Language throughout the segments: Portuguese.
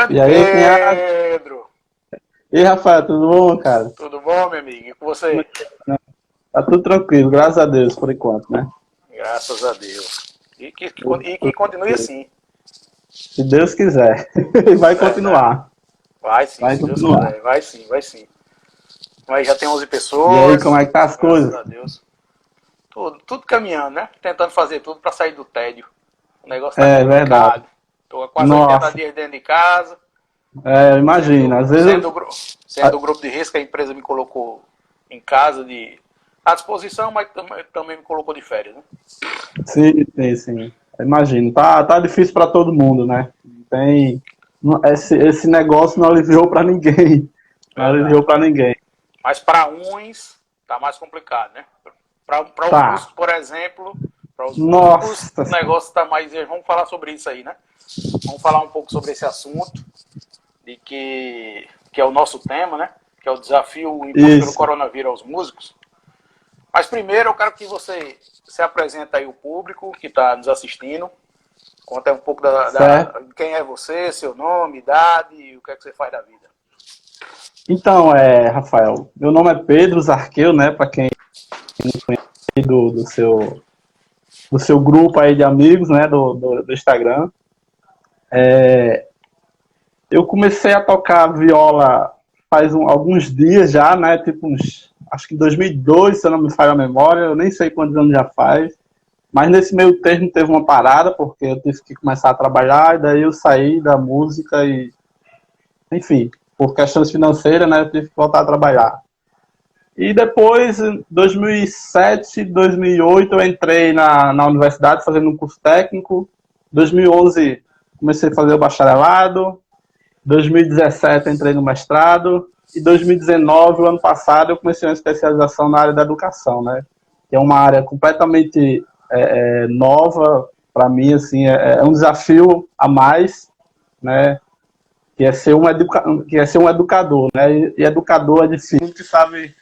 Grande E aí, cunhado? Pedro! E aí, Rafael, tudo bom, cara? Tudo bom, meu amigo? E com você? Tá tudo tranquilo, graças a Deus, por enquanto, né? Graças a Deus. Tudo, E que tudo continue tranquilo. assim. Se Deus quiser. Vai Verdade. continuar. Vai sim, Vai se Deus continuar. quiser. Vai sim, vai sim. Mas já tem 11 E aí, como é pessoas, que tá as graças coisas? a Deus. Tudo caminhando, né? Tentando fazer tudo para sair do tédio. O negócio tá É verdade. complicado. Tô há quase 80 Nossa, dias dentro de casa, imagina, às vezes sendo, sendo o grupo de risco que a empresa me colocou em casa à disposição, mas também me colocou de férias, né? sim, sim, sim. Imagino. Tá difícil para todo mundo, né? Tem, esse negócio não aliviou para ninguém. Não aliviou Verdade. para ninguém. Mas para uns tá mais complicado, né? Para os Tá. músicos, por exemplo, para os músicos Nossa o negócio está mais. Vamos falar sobre isso aí, né? Vamos falar um pouco sobre esse assunto, que é o nosso tema, né? Que é o desafio imposto pelo isso. coronavírus aos músicos. Mas primeiro eu quero que você se apresente aí o público que está nos assistindo. Conta um pouco Certo? quem é você, seu nome, idade e o que é que você faz da vida. Então, Rafael, meu nome é Pedro Zarqueu, né? Para quem do seu grupo aí de amigos, né? Do Instagram. Eu comecei a tocar viola faz alguns dias já, né? Tipo acho que em 2002, se eu não me falha a memória. Eu nem sei quantos anos já faz. Mas nesse meio termo teve uma parada, porque eu tive que começar a trabalhar, e daí eu saí da música e, enfim, por questões financeiras, né? Eu tive que voltar a trabalhar. E depois, em 2007, 2008, eu entrei na universidade fazendo um curso técnico. 2011, comecei a fazer o bacharelado. 2017, entrei no mestrado. E 2019, o ano passado, eu comecei uma especialização na área da educação, né? Que é uma área completamente nova para mim, assim, é um desafio a mais, né? Que é ser um educador, né? E educador é difícil, que sabe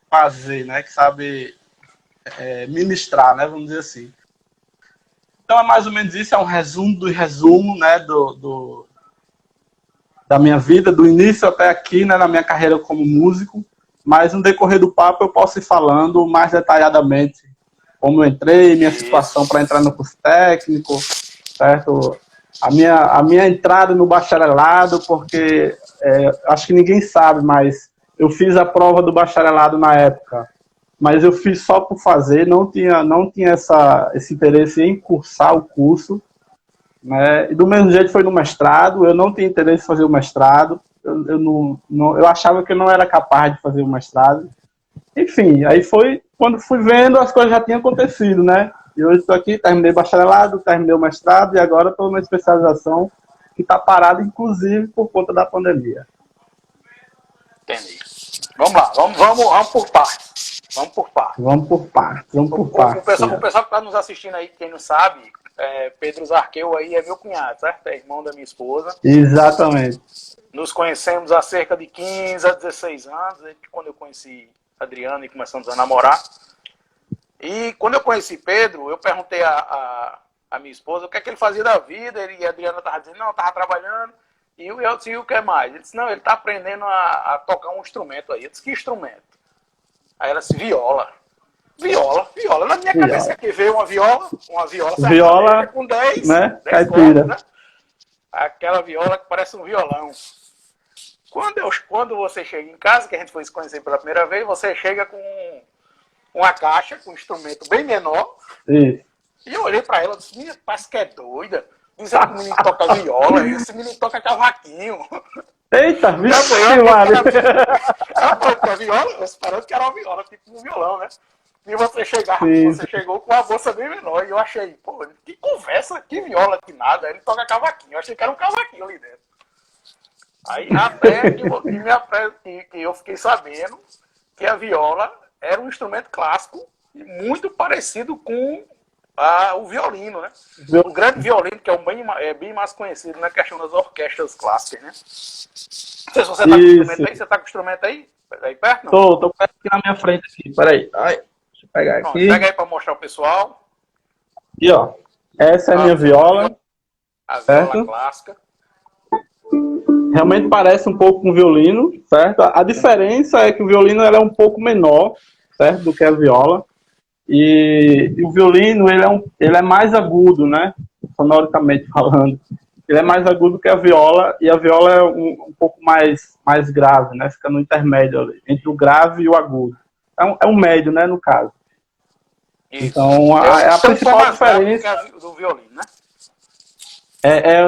fazer, né? Que sabe ministrar, né? Vamos dizer assim. Então é mais ou menos isso, é um resumo do resumo, né? Da minha vida, do início até aqui, né? Na minha carreira como músico. Mas no decorrer do papo eu posso ir falando mais detalhadamente como eu entrei, minha situação Isso. para entrar no curso técnico, certo? A minha entrada no bacharelado, porque acho que ninguém sabe, mas eu fiz a prova do bacharelado na época, mas eu fiz só por fazer, não tinha esse interesse em cursar o curso, né? E do mesmo jeito foi no mestrado, eu não tinha interesse em fazer o mestrado, eu achava que eu não era capaz de fazer o mestrado. Enfim, aí foi quando fui vendo, as coisas já tinham acontecido, né? E hoje estou aqui, terminei bacharelado, terminei o mestrado e agora estou na especialização que está parada, inclusive, por conta da pandemia. Entendi. Vamos lá, vamos por partes. Vamos por partes. Vamos por partes, vamos por O partes, pessoal, o cunhado. pessoal que está nos assistindo aí, quem não sabe, Pedro Zarqueu aí é meu cunhado, certo? É irmão da minha esposa. Exatamente. Nos conhecemos há cerca de 15 a 16 anos, quando eu conheci Adriana e começamos a namorar. E quando eu conheci Pedro, eu perguntei a minha esposa o que é que ele fazia da vida. Ele e a Adriana estavam dizendo, não, estava trabalhando. E eu disse, e o que mais? Ele disse, não, ele está aprendendo a tocar um instrumento aí. Eu disse, que instrumento? Aí ela disse, viola. Viola. Na minha cabeça Viola. aqui veio uma viola sertaneja Viola, com 10 né? 10 cordas, Caipira. né? Aquela viola que parece um violão. Quando você chega em casa, que a gente foi se conhecer pela primeira vez, você chega com uma caixa, com um instrumento bem menor, Isso. e eu olhei pra ela e disse, minha, parece que é doida, dizendo que o menino toca viola, e esse menino toca cavaquinho. Eita, Ela vixe, Mário. falou que era viola, eu esperando que era uma viola, tipo um violão, né? E Sim, você sim. chegou com uma bolsa bem menor, e eu achei, pô, que conversa, que viola, que nada, ele toca cavaquinho, eu achei que era um cavaquinho ali dentro. Aí até que eu fiquei sabendo que a viola era um instrumento clássico e muito parecido com o violino, né? O grande violino, que é bem mais conhecido na questão das orquestras clássicas, né? Não sei se você está com o Isso. instrumento aí, você está com o instrumento aí? Aí perto, não? Tô aqui na minha frente aqui, peraí. Ai, deixa eu pegar Pronto, pega aqui. aí para mostrar ao pessoal Ó. Essa é a a, minha vi- a, viola, vi- a viola certo? clássica. realmente parece um pouco com o violino, certo? A diferença é que o violino ela é um pouco menor, certo, do que a viola. E o violino ele é mais agudo, né? Sonoricamente falando. Ele é mais agudo que a viola, e a viola é um pouco mais grave, né? Fica no intermédio ali, entre o grave e o agudo. É um médio, né, no caso. Isso. Então, É um a tom principal mais grave do que diferença do violino, né?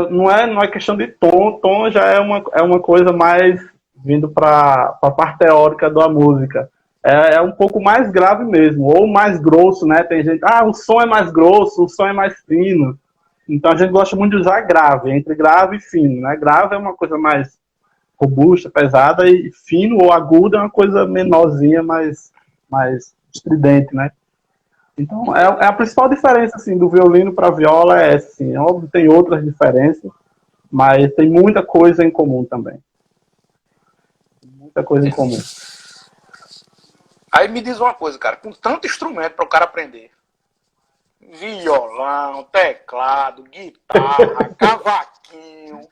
não é questão de tom. Tom já é uma coisa mais vindo para a parte teórica da música. É um pouco mais grave mesmo, ou mais grosso, né? Tem gente, o som é mais grosso, o som é mais fino. Então a gente gosta muito de usar grave, entre grave e fino, né? Grave é uma coisa mais robusta, pesada, e fino ou agudo é uma coisa menorzinha, mais estridente, né? Então, é a principal diferença, assim, do violino para a viola é essa, assim. Óbvio, tem outras diferenças, mas tem muita coisa em comum também. Muita coisa em comum. Aí me diz uma coisa, cara, com tanto instrumento para o cara aprender, violão, teclado, guitarra, cavaquinho,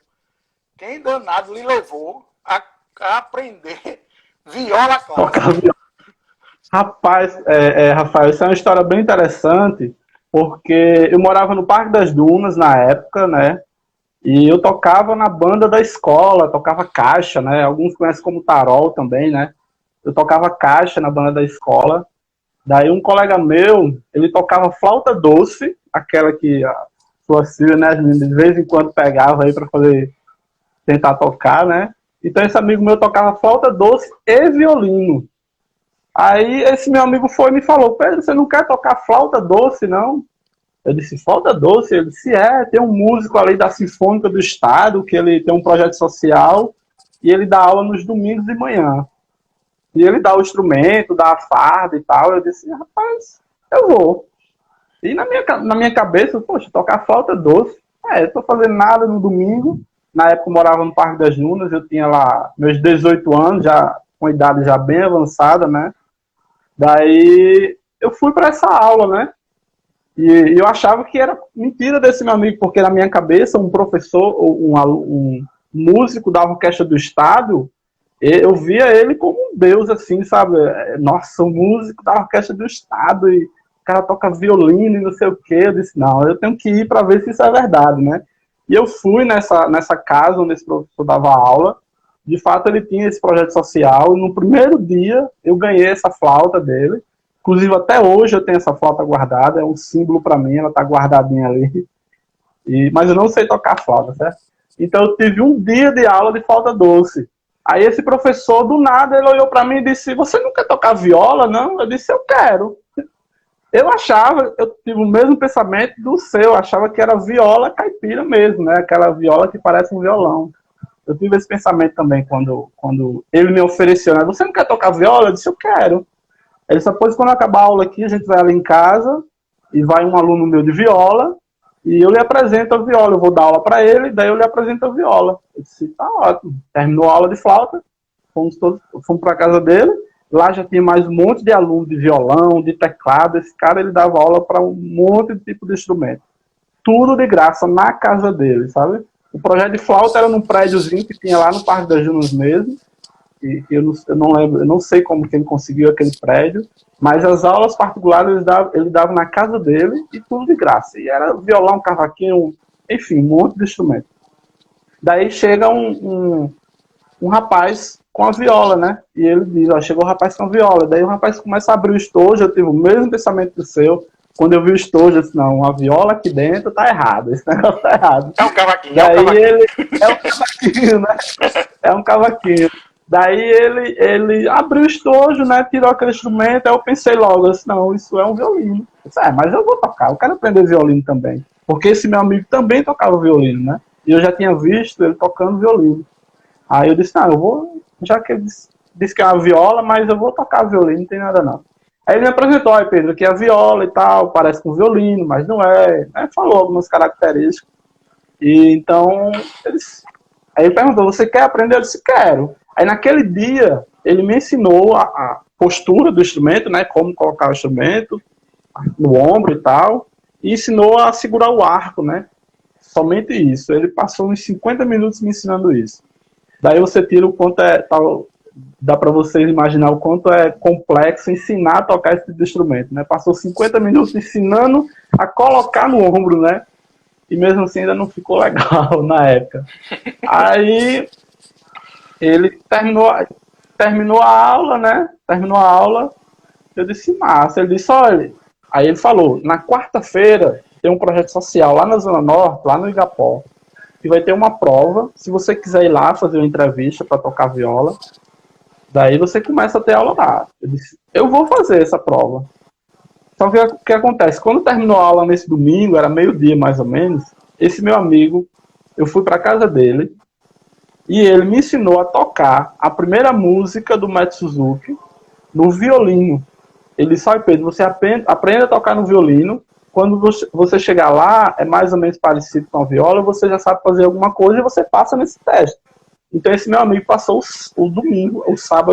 quem danado lhe levou a aprender viola clássica? Rapaz, Rafael, isso é uma história bem interessante, porque eu morava no Parque das Dunas na época, né? E eu tocava na banda da escola, tocava caixa, né? Alguns conhecem como tarol também, né? Eu tocava caixa na banda da escola. Daí um colega meu, ele tocava flauta doce, aquela que a sua filha, né, de vez em quando pegava aí para fazer, tentar tocar, né? Então esse amigo meu tocava flauta doce e violino. Aí esse meu amigo foi e me falou: Pedro, você não quer tocar flauta doce, não? Eu disse: flauta doce? Ele disse: tem um músico ali da Sinfônica do Estado, que ele tem um projeto social, e ele dá aula nos domingos de manhã. E ele dá o instrumento, dá a farda e tal. Eu disse: rapaz, eu vou. E na minha cabeça, poxa, tocar flauta doce. Eu tô fazendo nada no domingo. Na época eu morava no Parque das Dunas, eu tinha lá meus 18 anos, já com idade já bem avançada, né? Daí eu fui para essa aula, né? E eu achava que era mentira desse meu amigo, porque na minha cabeça, um professor, um músico da Orquestra do Estado, eu via ele como um deus, assim, sabe? Nossa, um músico da Orquestra do Estado, e o cara toca violino e não sei o quê. Eu disse: não, eu tenho que ir para ver se isso é verdade, né? E eu fui nessa casa onde esse professor dava aula. De fato, ele tinha esse projeto social, e no primeiro dia eu ganhei essa flauta dele. Inclusive, até hoje eu tenho essa flauta guardada, é um símbolo para mim, ela está guardadinha ali. Mas eu não sei tocar flauta, certo? Então eu tive um dia de aula de flauta doce. Aí esse professor, do nada, ele olhou para mim e disse: você não quer tocar viola, não? Eu disse: eu quero. Eu tive o mesmo pensamento do seu, eu achava que era viola caipira mesmo, né? Aquela viola que parece um violão. Eu tive esse pensamento também quando ele me ofereceu, né? Você não quer tocar viola? Eu disse: eu quero. Ele disse: pois quando acabar a aula aqui, a gente vai ali em casa e vai um aluno meu de viola e eu lhe apresento a viola. Eu vou dar aula para ele, daí eu lhe apresento a viola. Eu disse: tá ótimo. Terminou a aula de flauta, fomos para a casa dele. Lá já tinha mais um monte de aluno de violão, de teclado. Esse cara, ele dava aula para um monte de tipo de instrumento. Tudo de graça na casa dele, sabe? O projeto de flauta era num prédiozinho que tinha lá no Parque das Dunas mesmo. E eu não lembro, eu não sei como que ele conseguiu aquele prédio, mas as aulas particulares ele dava na casa dele, e tudo de graça. E era violão, cavaquinho, enfim, um monte de instrumento. Daí chega um rapaz com a viola, né? E ele diz: chegou o rapaz com a viola. Daí o rapaz começa a abrir o estojo. Eu tive o mesmo pensamento do seu. Quando eu vi o estojo, eu disse: não, a viola aqui dentro tá errado, esse negócio tá errado. É um cavaquinho, Daí é um cavaquinho. é um cavaquinho, né? É um cavaquinho. Daí ele abriu o estojo, né? Tirou aquele instrumento. Aí eu pensei logo: eu disse: não, isso é um violino. Eu disse: mas eu vou tocar, eu quero aprender violino também. Porque esse meu amigo também tocava violino, né? E eu já tinha visto ele tocando violino. Aí eu disse: não, eu vou, já que ele disse que é uma viola, mas eu vou tocar violino, não tem nada não. Aí ele me apresentou: aí Pedro, que é a viola e tal, parece com violino, mas não é. Aí falou algumas características. E então, aí ele perguntou: você quer aprender? Eu disse: quero. Aí naquele dia, ele me ensinou a postura do instrumento, né, como colocar o instrumento no ombro e tal, e ensinou a segurar o arco, né. Somente isso. Ele passou uns 50 minutos me ensinando isso. Daí você tira o quanto dá para vocês imaginar o quanto é complexo ensinar a tocar esse tipo de instrumento, né? Passou 50 minutos ensinando a colocar no ombro, né? E mesmo assim ainda não ficou legal na época. Aí ele terminou a aula, né? Terminou a aula, eu disse, massa. Ele disse, olha, aí ele falou, na quarta-feira tem um projeto social lá na Zona Norte, lá no Igapó, que vai ter uma prova. Se você quiser ir lá fazer uma entrevista para tocar viola, daí você começa a ter aula lá. Eu disse, eu vou fazer essa prova. Só que o que acontece? Quando terminou a aula nesse domingo, era meio-dia mais ou menos, esse meu amigo, eu fui para casa dele e ele me ensinou a tocar a primeira música do Matt Suzuki no violino. Ele disse, olha Pedro, você aprende a tocar no violino, quando você chegar lá, é mais ou menos parecido com a viola, você já sabe fazer alguma coisa e você passa nesse teste. Então esse meu amigo passou o domingo,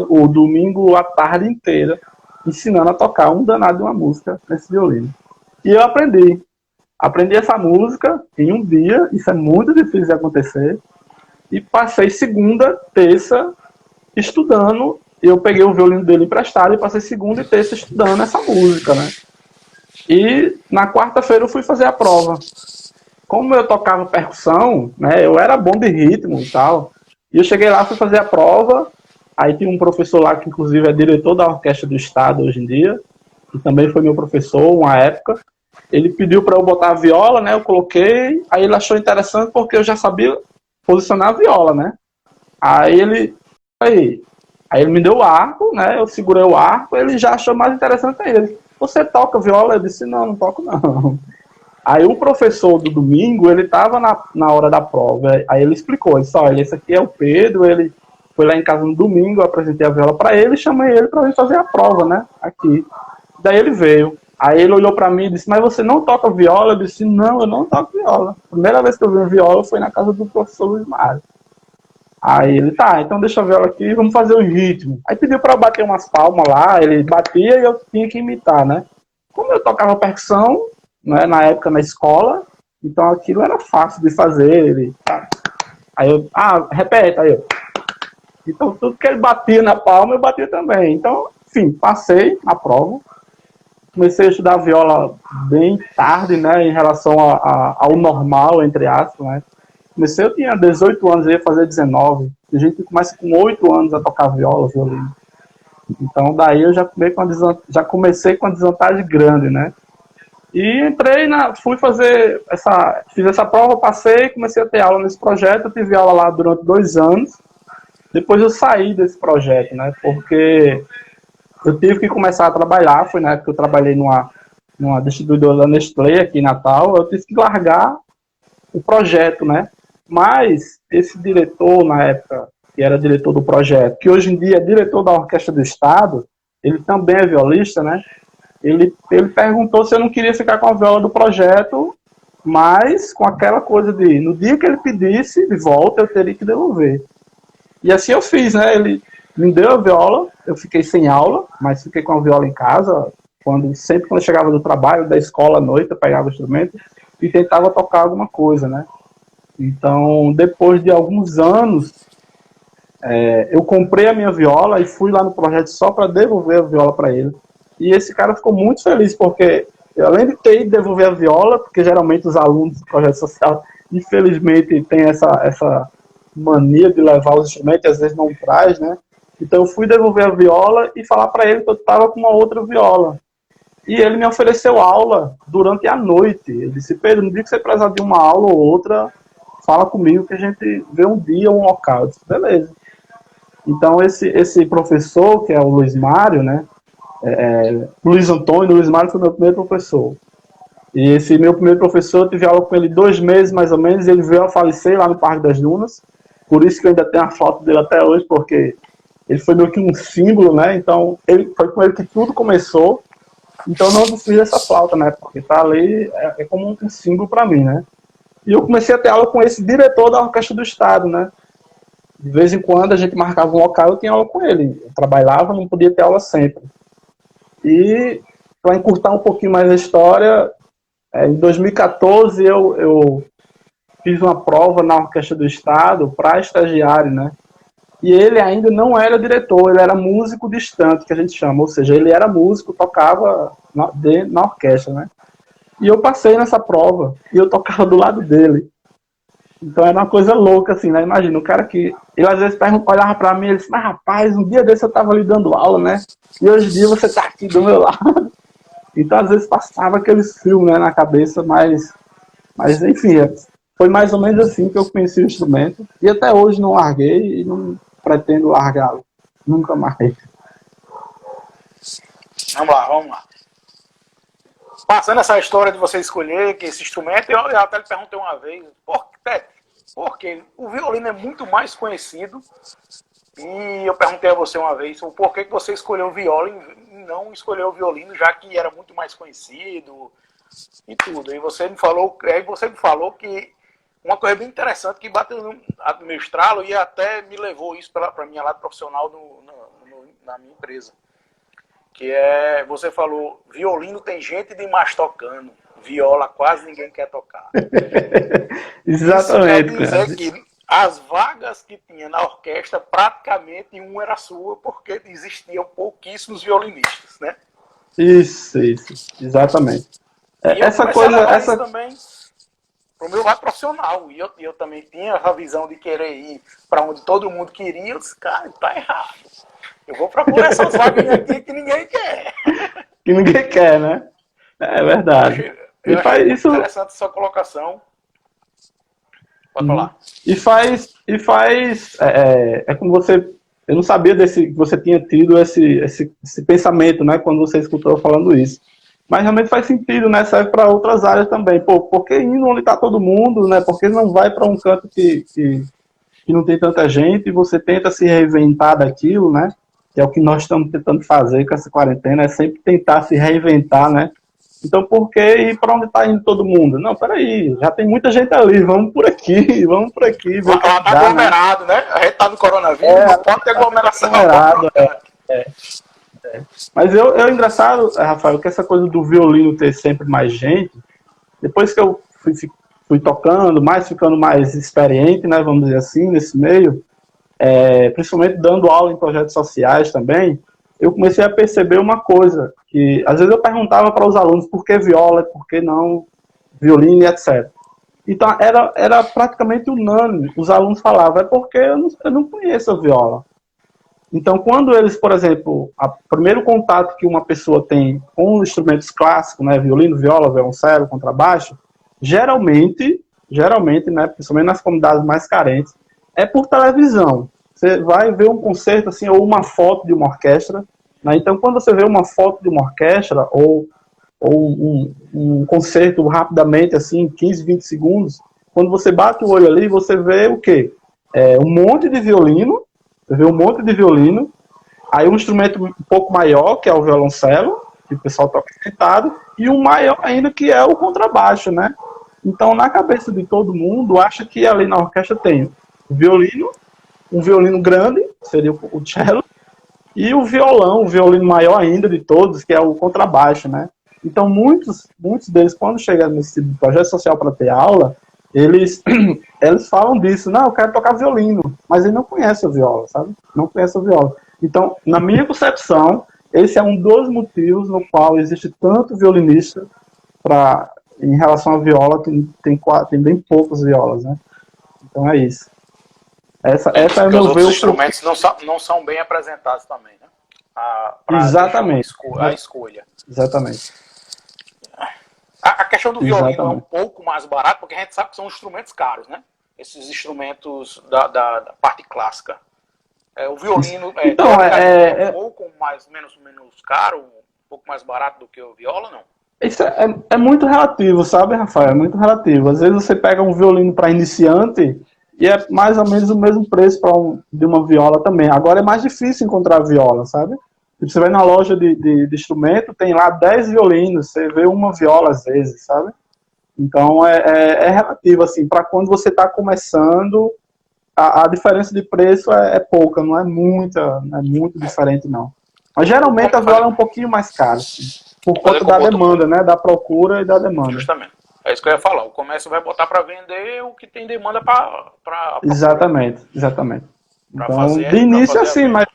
o domingo a tarde inteira, ensinando a tocar um danado de uma música nesse violino. E eu aprendi. Aprendi essa música em um dia, isso é muito difícil de acontecer, e passei segunda, terça, estudando. Eu peguei o violino dele emprestado e passei segunda e terça estudando essa música, né? E na quarta-feira eu fui fazer a prova. Como eu tocava percussão, né, eu era bom de ritmo e tal, e eu cheguei lá, fui fazer a prova, aí tinha um professor lá que inclusive é diretor da Orquestra do Estado hoje em dia, que também foi meu professor uma época. Ele pediu para eu botar a viola, né, eu coloquei, aí ele achou interessante porque eu já sabia posicionar a viola, né. Aí ele me deu o arco, né, eu segurei o arco, ele já achou mais interessante ainda. Ele, você toca viola? Eu disse, não toco não. Aí o professor do domingo, ele estava na hora da prova, aí ele explicou, ele disse, olha, esse aqui é o Pedro, ele foi lá em casa no domingo, eu apresentei a viola para ele, chamei ele para vir fazer a prova, né, aqui. Daí ele veio, aí ele olhou para mim e disse, mas você não toca viola? Eu disse, não, eu não toco viola. A primeira vez que eu vi viola foi na casa do professor Luiz Mário. Aí ele, tá, então deixa a viola aqui, vamos fazer o ritmo. Aí pediu para eu bater umas palmas lá, ele batia e eu tinha que imitar, né. Como eu tocava percussão, né, na época na escola, então aquilo era fácil de fazer. Ele, tá. Aí eu, repete, aí eu. Então tudo que ele batia na palma, eu batia também. Então, enfim, passei na prova. Comecei a estudar viola bem tarde, né, em relação ao normal, entre aspas, né. Eu tinha 18 anos, eu ia fazer 19. A gente começa com 8 anos a tocar viola, violino. Então daí eu já comecei com uma desvantagem grande, né. E entrei, fiz essa prova, passei, comecei a ter aula nesse projeto, eu tive aula lá durante 2 anos, depois eu saí desse projeto, né, porque eu tive que começar a trabalhar, foi na época que eu trabalhei numa distribuidora da Nestlé aqui em Natal, eu tive que largar o projeto, né, mas esse diretor na época, que era diretor do projeto, que hoje em dia é diretor da Orquestra do Estado, ele também é violista, né, ele perguntou se eu não queria ficar com a viola do projeto, mas com aquela coisa de, no dia que ele pedisse de volta, eu teria que devolver. E assim eu fiz, né? Ele me deu a viola, eu fiquei sem aula, mas fiquei com a viola em casa, sempre quando eu chegava do trabalho, da escola à noite, eu pegava o instrumento e tentava tocar alguma coisa, né? Então, depois de alguns anos, eu comprei a minha viola e fui lá no projeto só para devolver a viola para ele. E esse cara ficou muito feliz, porque além de ter ido devolver a viola, porque geralmente os alunos do projeto social, infelizmente, têm essa mania de levar os instrumentos e às vezes não traz, né? Então eu fui devolver a viola e falar para ele que eu estava com uma outra viola. E ele me ofereceu aula durante a noite. Ele disse, Pedro, no dia que você precisar de uma aula ou outra, fala comigo que a gente vê um dia, um local. Eu disse, beleza. Então esse professor, que é o Luiz Mário, né? Luiz Antônio, Luiz Mário foi meu primeiro professor. E esse meu primeiro professor, eu tive aula com ele 2 meses mais ou menos, e ele veio a falecer lá no Parque das Dunas. Por isso que eu ainda tenho a foto dele até hoje, porque ele foi meio que um símbolo, né? Então, foi com ele que tudo começou. Então, eu não desfiz essa flauta, né? Porque tá ali, é como um símbolo para mim, né? E eu comecei a ter aula com esse diretor da Orquestra do Estado, né? De vez em quando a gente marcava um local, eu tinha aula com ele. Eu trabalhava, não podia ter aula sempre. E, para encurtar um pouquinho mais a história, em 2014 eu fiz uma prova na Orquestra do Estado para estagiário, né? e ele ainda não era diretor, ele era músico distante, que a gente chama, ou seja, ele era músico, tocava na orquestra, né? E eu passei nessa prova, e eu tocava do lado dele. Então era uma coisa louca, assim, né? Imagina, o cara que... Ele às vezes olhava pra mim e ele disse, mas rapaz, um dia desse eu tava ali dando aula, né? E hoje em dia você tá aqui do meu lado. Então às vezes passava aqueles filmes, né, na cabeça, mas enfim, foi mais ou menos assim que eu conheci o instrumento. E até hoje não larguei e não pretendo largá-lo. Nunca mais. Vamos lá. Passando essa história de você escolher que esse instrumento, eu até lhe perguntei uma vez, porque o violino é muito mais conhecido, e eu perguntei a você uma vez o porquê que você escolheu o viola e não escolheu o violino, já que era muito mais conhecido e tudo. E você me falou que uma coisa bem interessante que bateu no meu estralo e até me levou isso para a minha lado profissional na minha empresa. Que é, você falou, violino tem gente demais tocando, viola quase ninguém quer tocar. Exatamente. Isso quer dizer que as vagas que tinha na orquestra, praticamente uma era sua, porque existiam pouquíssimos violinistas, né? Isso, exatamente. E essa coisa também para o meu lado profissional, e eu também tinha a visão de querer ir para onde todo mundo queria, eu disse, cara, tá errado. Eu vou procurar essas vagas aqui que ninguém quer. Que ninguém quer, né? É verdade. Eu achei isso interessante essa colocação. Pode falar. E faz como você... Eu não sabia que você tinha tido esse pensamento, né? Quando você escutou eu falando isso. Mas realmente faz sentido, né? Serve para outras áreas também. Pô, por que indo onde está todo mundo, né? Por que não vai para um canto que não tem tanta gente e você tenta se reinventar daquilo, né? Que é o que nós estamos tentando fazer com essa quarentena, é sempre tentar se reinventar, né? Então, por que ir para onde está indo todo mundo? Não, peraí, já tem muita gente ali, vamos por aqui. Lá tá aglomerado, né? A gente tá no coronavírus, não pode ter aglomeração. Mas eu engraçado, Rafael, que essa coisa do violino ter sempre mais gente, depois que eu fui tocando, ficando mais experiente, né, vamos dizer assim, nesse meio, principalmente dando aula em projetos sociais também, eu comecei a perceber uma coisa, que às vezes eu perguntava para os alunos por que viola, por que não violino e etc. Então era praticamente unânime, os alunos falavam, é porque eu não conheço a viola. Então, quando eles, por exemplo, o primeiro contato que uma pessoa tem com os instrumentos clássicos, né, violino, viola, violoncelo, contrabaixo, geralmente, né, principalmente nas comunidades mais carentes, é por televisão. Você vai ver um concerto, assim, ou uma foto de uma orquestra, né? Então, quando você vê uma foto de uma orquestra, ou um concerto rapidamente, assim, 15, 20 segundos, quando você bate o olho ali, você vê o quê? Um monte de violino, você vê um monte de violino, aí um instrumento um pouco maior, que é o violoncelo, que o pessoal toca sentado, e um maior ainda, que é o contrabaixo, né? Então, na cabeça de todo mundo, acha que ali na orquestra tem o violino, um violino grande, seria o cello, e o violão, o violino maior ainda de todos, que é o contrabaixo, né? Então, muitos deles, quando chegam nesse tipo de projeto social para ter aula, eles falam disso, não, eu quero tocar violino, mas ele não conhece a viola, sabe? Não conhece a viola. Então, na minha concepção, esse é um dos motivos no qual existe tanto violinista em relação à viola, tem bem poucas violas, né? Então é isso. Essa é o meu ver. Os instrumentos não são bem apresentados também, né? Exatamente. A escolha. Exatamente. A questão do violino é um pouco mais barato, porque a gente sabe que são instrumentos caros, né? Esses instrumentos da parte clássica. O violino é um pouco menos caro, um pouco mais barato do que o viola, não? Isso é muito relativo, sabe, Rafael? É muito relativo. Às vezes você pega um violino para iniciante e é mais ou menos o mesmo preço de uma viola também. Agora é mais difícil encontrar viola, sabe? Você vai na loja de instrumento, tem lá 10 violinos, você vê uma viola às vezes, sabe? Então é relativo, assim, para quando você está começando, a diferença de preço é pouca, não é muito diferente, não. Mas geralmente a viola é um pouquinho mais cara, assim, por conta da demanda, né? Da procura e da demanda. Justamente. É isso que eu ia falar. O comércio vai botar para vender o que tem demanda para. Exatamente. Então, de início é assim, mas...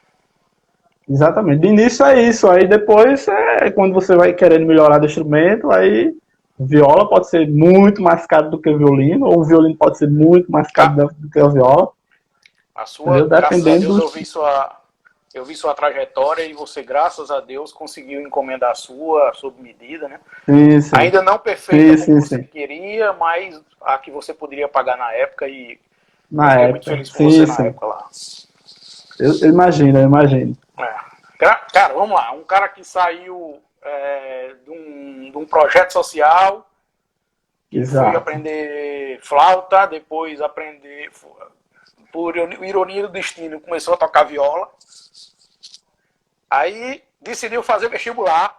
Exatamente, de início é isso. Aí depois, quando você vai querendo melhorar do instrumento, aí viola pode ser muito mais caro do que o violino, ou o violino pode ser muito mais caro do que a viola. A sua, graças a Deus, dependendo eu vi sua trajetória e você, graças a Deus, conseguiu encomendar a sua, sob medida, né? Sim. Ainda não perfeita como você queria, mas a que você poderia pagar na época e eu fiquei muito feliz por você na época lá. Eu imagino. Cara, vamos lá. Um cara que saiu de um projeto social, que foi aprender flauta, depois aprender, por ironia do destino, começou a tocar viola. Aí decidiu fazer vestibular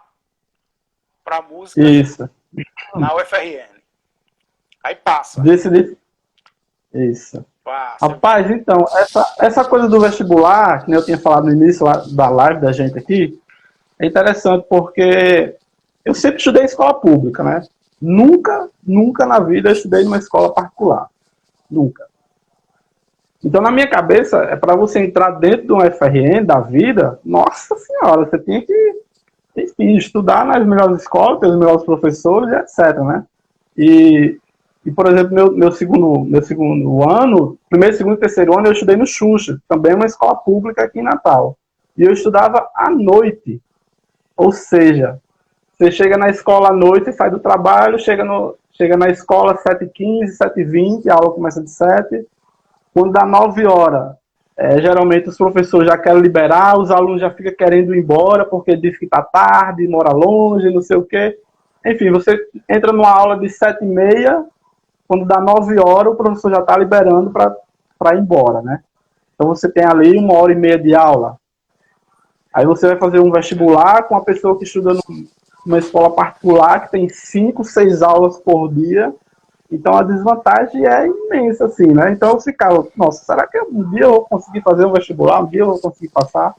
para música na UFRN. Aí passa. Isso. Rapaz, então, essa coisa do vestibular, que eu tinha falado no início da live da gente aqui, é interessante porque eu sempre estudei em escola pública, né? Nunca na vida eu estudei numa escola particular. Nunca. Então, na minha cabeça, para você entrar dentro de um FRN da vida, nossa senhora, você tinha que, enfim, estudar nas melhores escolas, ter os melhores professores, etc, né? E por exemplo, meu segundo ano, primeiro, segundo e terceiro ano, eu estudei no Xuxa, também é uma escola pública aqui em Natal. E eu estudava à noite. Ou seja, você chega na escola à noite, sai do trabalho, chega na escola às 7h15, 7h20, a aula começa de 7. Quando dá 9 horas, geralmente os professores já querem liberar, os alunos já ficam querendo ir embora, porque diz que está tarde, mora longe, não sei o quê. Enfim, você entra numa aula de 7h30, quando dá 9 horas, o professor já está liberando para ir embora, né? Então você tem ali 1h30 de aula. Aí você vai fazer um vestibular com uma pessoa que estuda numa escola particular, que tem 5, 6 aulas por dia. Então a desvantagem é imensa, assim, né? Então eu ficava, nossa, será que um dia eu vou conseguir fazer um vestibular? Um dia eu vou conseguir passar?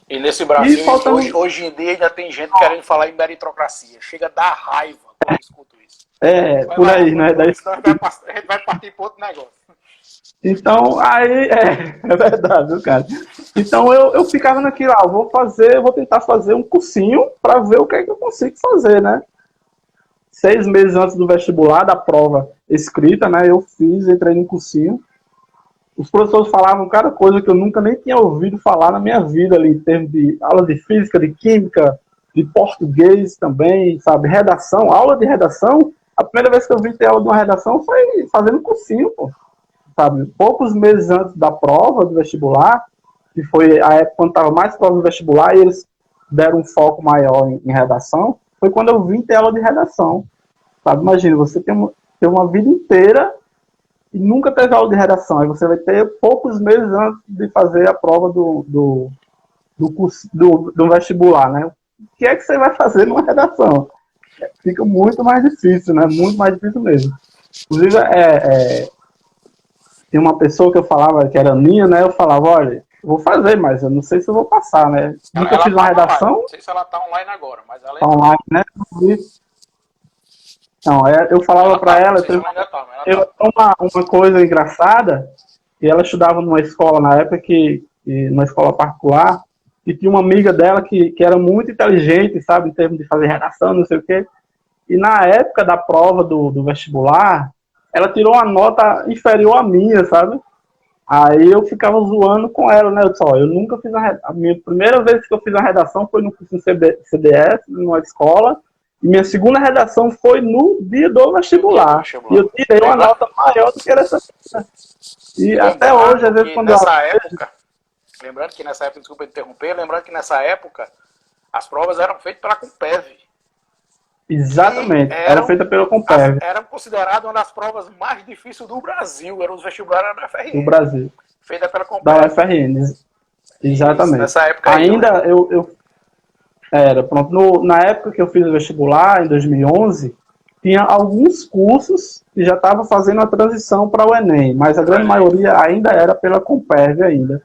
E nesse Brasil, hoje em dia ainda tem gente querendo falar em meritocracia. Chega a dar raiva quando eu escuto isso. Por aí, né? Daí... A gente vai partir para outro negócio. Então, aí, é verdade, viu, cara? Então eu ficava naquilo, vou tentar fazer um cursinho para ver o que é que eu consigo fazer, né? 6 meses antes do vestibular, da prova escrita, né? Eu entrei no cursinho. Os professores falavam cada coisa que eu nunca nem tinha ouvido falar na minha vida, ali, em termos de aula de física, de química, de português também, sabe? Redação, aula de redação. A primeira vez que eu vi ter aula de uma redação foi fazendo cursinho, pô. Sabe? Poucos meses antes da prova do vestibular, que foi a época quando estava mais próximo do vestibular, e eles deram um foco maior em redação, foi quando eu vim ter aula de redação. Sabe? Imagina, você tem uma vida inteira e nunca teve aula de redação. Aí você vai ter poucos meses antes de fazer a prova do vestibular, né? O que é que você vai fazer numa redação? Fica muito mais difícil, né? Muito mais difícil mesmo. Inclusive, tem uma pessoa que eu falava, que era minha, né? Eu falava, olha, eu vou fazer, mas eu não sei se eu vou passar, né? Nunca fiz uma redação. Não sei se ela tá online agora, mas ela tá online, né? Não, eu falava para ela, uma coisa engraçada, que ela estudava numa escola na época, numa escola particular, e tinha uma amiga dela que era muito inteligente, sabe, em termos de fazer redação, não sei o quê. E na época da prova do vestibular, ela tirou uma nota inferior à minha, sabe? Aí eu ficava zoando com ela, né? Eu nunca fiz a minha primeira vez que eu fiz a redação foi no curso CDS, numa escola, e minha segunda redação foi no dia do vestibular. E eu tirei uma nota maior do que essa. E até hoje, às vezes, quando lembrando que nessa época, desculpa interromper, lembrando que nessa época as provas eram feitas pela Compev. Exatamente, era feita pela Compev. Era considerada uma das provas mais difíceis do Brasil, eram os vestibulares da UFRN. Do Brasil. Feita pela Compev. Da UFRN, exatamente. Isso, nessa época ainda na época que eu fiz o vestibular, em 2011, tinha alguns cursos que já estavam fazendo a transição para o Enem, mas a grande maioria ainda era pela Compev ainda.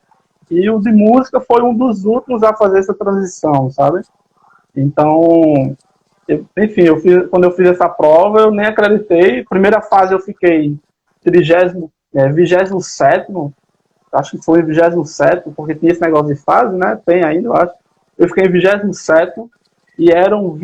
E o de música foi um dos últimos a fazer essa transição, sabe? Então, quando eu fiz essa prova, eu nem acreditei. Primeira fase eu fiquei 27º, acho que foi em 27º, porque tinha esse negócio de fase, né? Tem ainda, eu acho. Eu fiquei em 27º e eram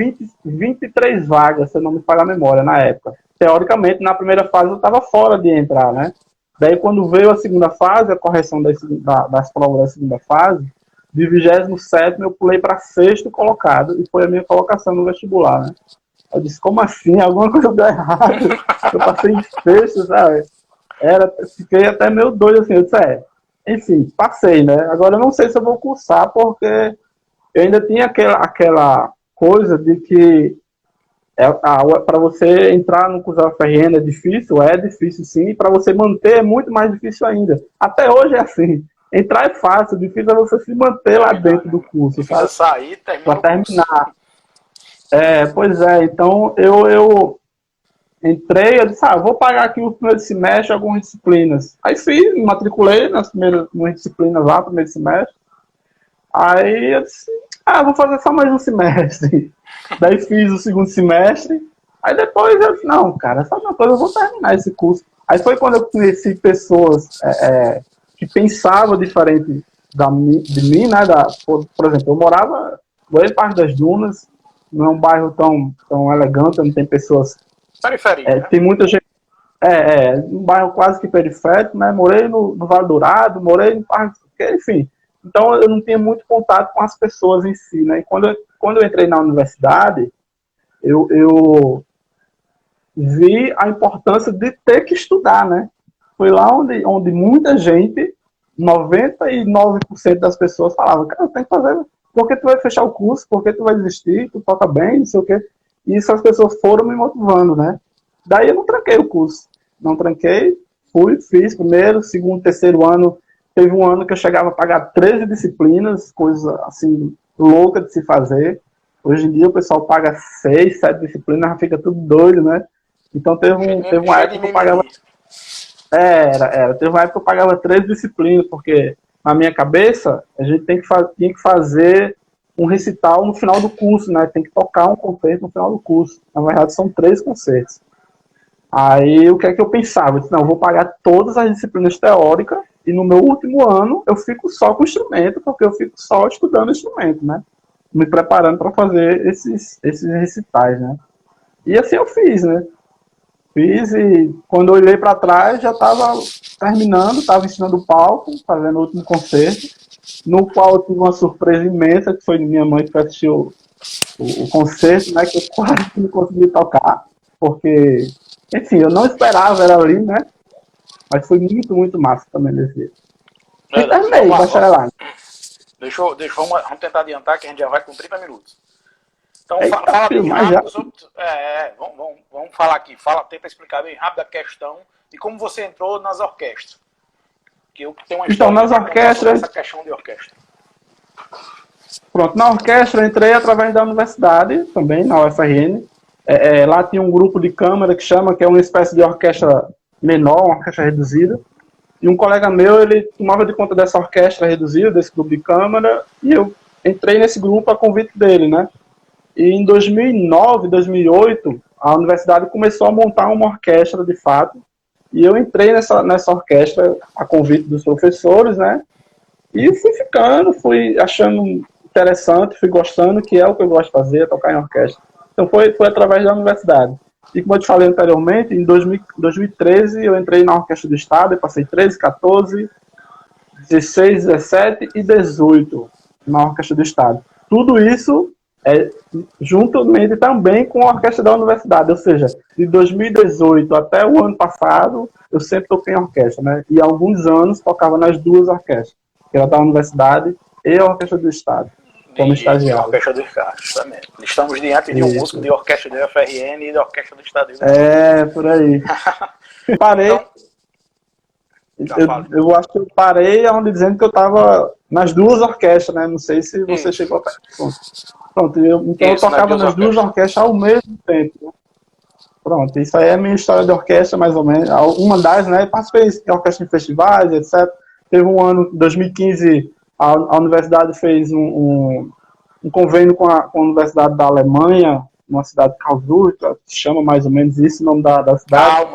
23 vagas, se eu não me falha a memória, na época. Teoricamente, na primeira fase eu estava fora de entrar, né? Daí, quando veio a segunda fase, a correção das provas da segunda fase, de 27º eu pulei para 6º colocado, e foi a minha colocação no vestibular, né? Eu disse, como assim? Alguma coisa deu errado. Eu passei em 6º, sabe? Fiquei até meio doido, assim. Eu disse, enfim, passei, né? Agora eu não sei se eu vou cursar, porque eu ainda tinha aquela coisa de que para você entrar no curso da UFRN é difícil sim, e para você manter é muito mais difícil ainda. Até hoje é assim. Entrar é fácil, difícil é você se manter lá dentro do curso, difícil sabe? sair, terminar Para terminar. Pois é, então eu entrei, eu disse, vou pagar aqui o primeiro semestre algumas disciplinas. Aí fiz, me matriculei nas primeiras disciplinas lá, primeiro semestre. Aí eu disse, vou fazer só mais um semestre. Daí fiz o segundo semestre. Aí depois eu disse, não, cara, sabe uma coisa, eu vou terminar esse curso. Aí foi quando eu conheci pessoas que pensavam diferente de mim, né? Por exemplo, eu morava em Parque das Dunas, não é um bairro tão elegante, não tem pessoas... Periferia, né? Tem muita gente... um bairro quase que periférico, né? Morei no Vale Dourado, morei no Parque... Enfim, então eu não tinha muito contato com as pessoas em si, né? E quando eu entrei na universidade, eu vi a importância de ter que estudar, né? Foi lá onde muita gente, 99% das pessoas falavam, cara, tem que fazer, por que tu vai fechar o curso, por que tu vai desistir, tu toca bem, não sei o quê. E isso as pessoas foram me motivando, né? Daí eu não tranquei o curso, não tranquei, fiz primeiro, segundo, terceiro ano, teve um ano que eu chegava a pagar 13 disciplinas, coisa assim, louca de se fazer. Hoje em dia o pessoal paga 6, 7 disciplinas, já fica tudo doido, né? Então teve uma época que eu pagava... Teve uma época que eu pagava 13 disciplinas, porque na minha cabeça a gente tinha que fazer um recital no final do curso, né? Tem que tocar um concerto no final do curso. Na verdade são 3 concertos. Aí o que é que eu pensava? Eu disse, não, eu vou pagar todas as disciplinas teóricas e no meu último ano eu fico só com o instrumento, porque eu fico só estudando o instrumento, né? Me preparando para fazer esses recitais, né? E assim eu fiz, né? Fiz e quando eu olhei para trás já estava terminando, estava ensinando o palco, fazendo o último concerto, no qual eu tive uma surpresa imensa, que foi minha mãe que assistiu o concerto, né? Que eu quase não consegui tocar, porque, enfim, eu não esperava, era ali, né? Mas foi muito, muito massa também desse dia. E terminei, bacharelado. Vamos tentar adiantar que a gente já vai com 30 minutos. Então, Eita, fala bem rápido já. sobre... vamos falar aqui. Tenta explicar bem rápido a questão de como você entrou nas orquestras. Que eu tenho uma história nas orquestras... essa questão de orquestra. Pronto, na orquestra eu entrei através da universidade, também, na UFRN. Lá tinha um grupo de câmara que é uma espécie de orquestra menor, uma orquestra reduzida. E um colega meu, ele tomava de conta dessa orquestra reduzida, desse grupo de câmara, e eu entrei nesse grupo a convite dele, né? E em 2009, 2008, a universidade começou a montar uma orquestra, de fato, e eu entrei nessa orquestra a convite dos professores, né? E fui achando interessante, fui gostando, que é o que eu gosto de fazer, tocar em orquestra. Então foi através da universidade. E como eu te falei anteriormente, em 2013 eu entrei na Orquestra do Estado, eu passei 13, 14, 16, 17 e 18 na Orquestra do Estado. Tudo isso juntamente também com a Orquestra da Universidade, ou seja, de 2018 até o ano passado, eu sempre toquei em orquestra, né? E há alguns anos tocava nas duas orquestras, que era da Universidade e a Orquestra do Estado, como estagiário. Orquestra do Estado, justamente. Estamos diante de um músico de orquestra da UFRN e da Orquestra do Estado. Por aí. Parei. Então, eu acho que eu parei onde dizendo que eu estava nas duas orquestras, né? Não sei se você chegou a Pronto, então eu tocava nas duas orquestras ao mesmo tempo. Né? Pronto, isso aí é a minha história de orquestra, mais ou menos. Uma das, né? Participei de orquestra em festivais, etc. Teve um ano, em 2015, a universidade fez um convênio com a Universidade da Alemanha, numa cidade de Karlsruhe, que se chama mais ou menos isso, o nome da cidade.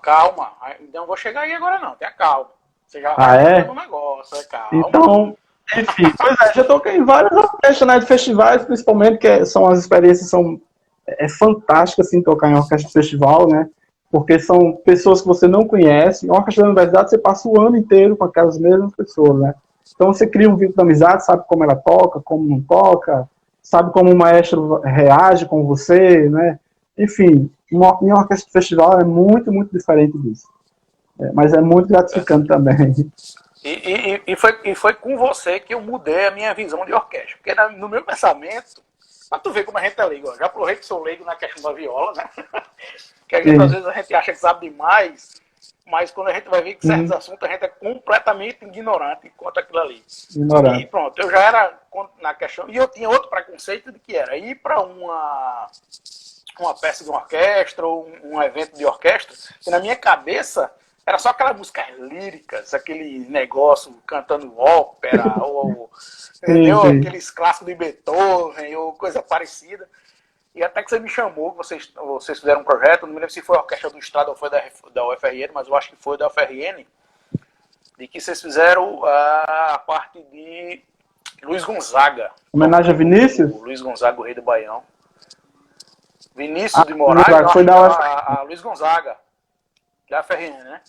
Calma. Não vou chegar aí agora não, tenha calma. Você já Ah, vai é? botando um negócio, calma. Então, enfim, pois é, já toquei em várias orquestras, né, de festivais, principalmente, são as experiências são fantásticas, assim, tocar em orquestra de festival, né, porque são pessoas que você não conhece. Em uma orquestra da universidade, você passa o ano inteiro com aquelas mesmas pessoas, né. Então, você cria um vínculo de amizade, sabe como ela toca, como não toca, sabe como o maestro reage com você, né. Enfim, em uma orquestra de festival é muito, muito diferente disso. Mas é muito gratificante também. E foi com você que eu mudei a minha visão de orquestra. Porque no meu pensamento, pra tu ver como a gente é leigo, já provei que sou leigo na questão da viola, né? Que a gente, às vezes, a gente acha que sabe demais, mas quando a gente vai ver que certos assuntos, a gente é completamente ignorante quanto aquilo ali. E Ignorante. pronto, eu já era na questão. E eu tinha outro preconceito de que era ir para uma peça de uma orquestra ou um evento de orquestra, que na minha cabeça era só aquelas músicas líricas, aquele negócio cantando ópera, ou Sim, entendeu? sim. Aqueles clássicos de Beethoven, ou coisa parecida. E até que você me chamou, que vocês fizeram um projeto, não me lembro se foi a Orquestra do Estado ou foi da UFRN, mas eu acho que foi da UFRN, de que vocês fizeram a parte de Luiz Gonzaga, Homenagem a Vinícius? o Luiz Gonzaga, o rei do Baião. Vinícius Ah, de Moraes, eu foi acho que da UFRN. a Luiz Gonzaga, da UFRN, né?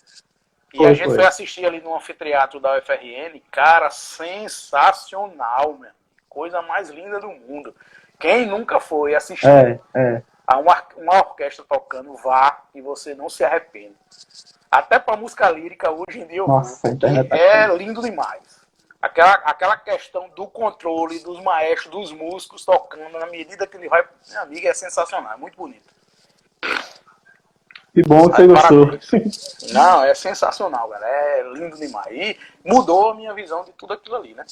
E a Foi, gente foi foi. assistir ali no anfiteatro da UFRN, cara, sensacional, meu. Coisa mais linda do mundo. Quem nunca foi assistir É. a uma orquestra tocando, vá e você não se arrepende. Até pra música lírica, hoje em dia eu vou, Nossa, a porque internet tá é aqui. lindo demais. Aquela questão do controle dos maestros, dos músicos tocando, na medida que ele vai, meu amigo, é sensacional, é muito bonito. Que bom que Aí, você gostou. parabéns. Não, é sensacional, cara. É lindo demais. E mudou a minha visão de tudo aquilo ali, né?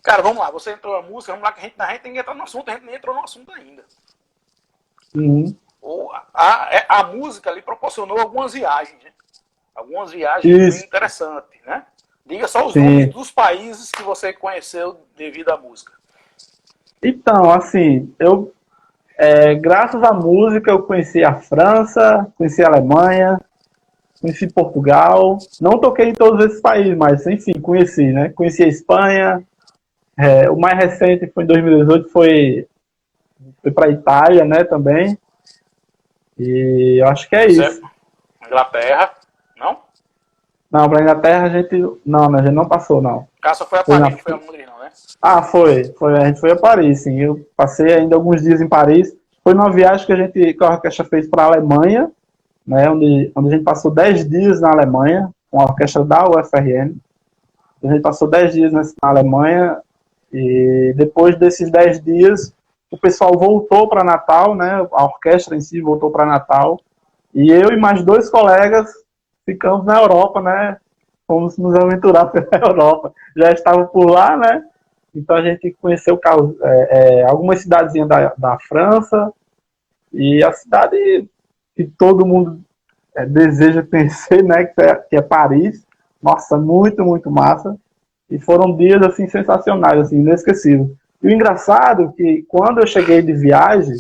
Cara, vamos lá. Você entrou na música, vamos lá que a gente tem que entrar no assunto. A gente nem entrou no assunto ainda. Uhum. A música ali proporcionou algumas viagens, né? Algumas viagens bem Isso, interessantes, né? Diga só os nomes sim. dos países que você conheceu devido à música. Então, assim, graças à música, eu conheci a França, conheci a Alemanha, conheci Portugal. Não toquei em todos esses países, mas, enfim, conheci, né? Conheci a Espanha. O mais recente foi em 2018, foi para a Itália, né, também. E eu acho que é Você, isso. Inglaterra, não? Não, para a Inglaterra a gente. Não, a gente não passou, não. Cara, foi a Foi Paris, na. não foi a Londres, não, né? Ah, foi. A gente foi a Paris, sim. Eu passei ainda alguns dias em Paris. Foi numa viagem que a orquestra fez para a Alemanha, né? Onde a gente passou 10 dias na Alemanha, com a orquestra da UFRN. A gente passou 10 dias na Alemanha e depois desses 10 dias o pessoal voltou para Natal, né? A orquestra em si voltou para Natal. E eu e mais dois colegas ficamos na Europa, né? Fomos nos aventurar pela Europa. Já estava por lá, né? Então a gente conheceu algumas cidadezinhas da França e a cidade que todo mundo deseja conhecer, né? Que é Paris. Nossa, muito, muito massa. E foram dias assim sensacionais, assim, inesquecíveis. E o engraçado é que quando eu cheguei de viagem,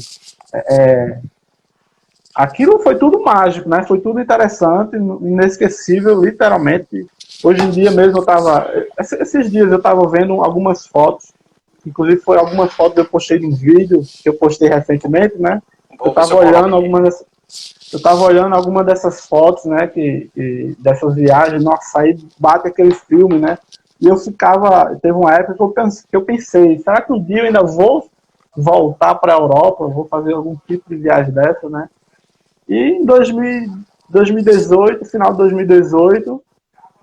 aquilo foi tudo mágico, né? Foi tudo interessante, inesquecível, literalmente. Hoje em dia mesmo eu tava. Esses dias eu tava vendo algumas fotos, inclusive foi algumas fotos que eu postei num vídeo que eu postei recentemente, né? Eu Vou ver se tava eu coloco olhando aqui. algumas dessas fotos, né? Dessas viagens, nossa, aí bate aquele filme, né? E eu ficava. Teve uma época que eu pensei, será que um dia eu ainda vou voltar para a Europa, vou fazer algum tipo de viagem dessa, né? E em 2018, final de 2018,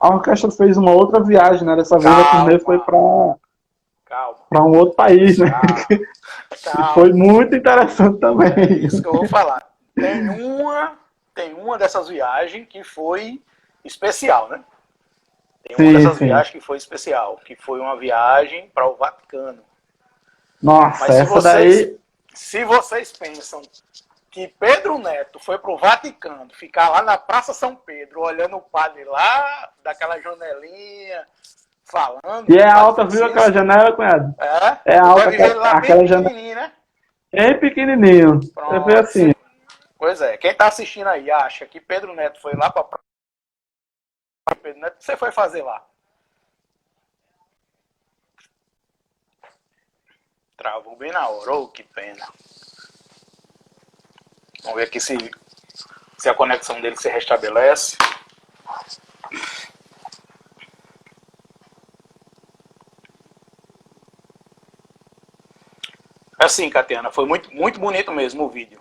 a orquestra fez uma outra viagem, né? Dessa vez a turnê foi Calma, para calma, um outro país, né? calma, E foi calma. muito interessante É também. isso que eu vou falar. Tem uma dessas viagens que foi especial, né? Tem uma Sim, dessas sim. viagens que foi especial, que foi uma viagem para o Vaticano. Nossa, Mas essa daí. se vocês pensam que Pedro Neto foi pro Vaticano, ficar lá na Praça São Pedro, olhando o padre lá, daquela janelinha, falando, E o é padre alta, viu aquela Francisco, janela, cunhado? É tu vai alta viver lá bem aquela janela, pequenininho, né? bem pequenininho. Você vê Pronto. assim. Pois é, quem tá assistindo aí acha que Pedro Neto foi lá pra Pedro Neto, o que você foi fazer lá? Travou bem na hora, oh, que pena. Vamos ver aqui se a conexão dele se restabelece. Assim, Catiana, foi muito, muito bonito mesmo o vídeo.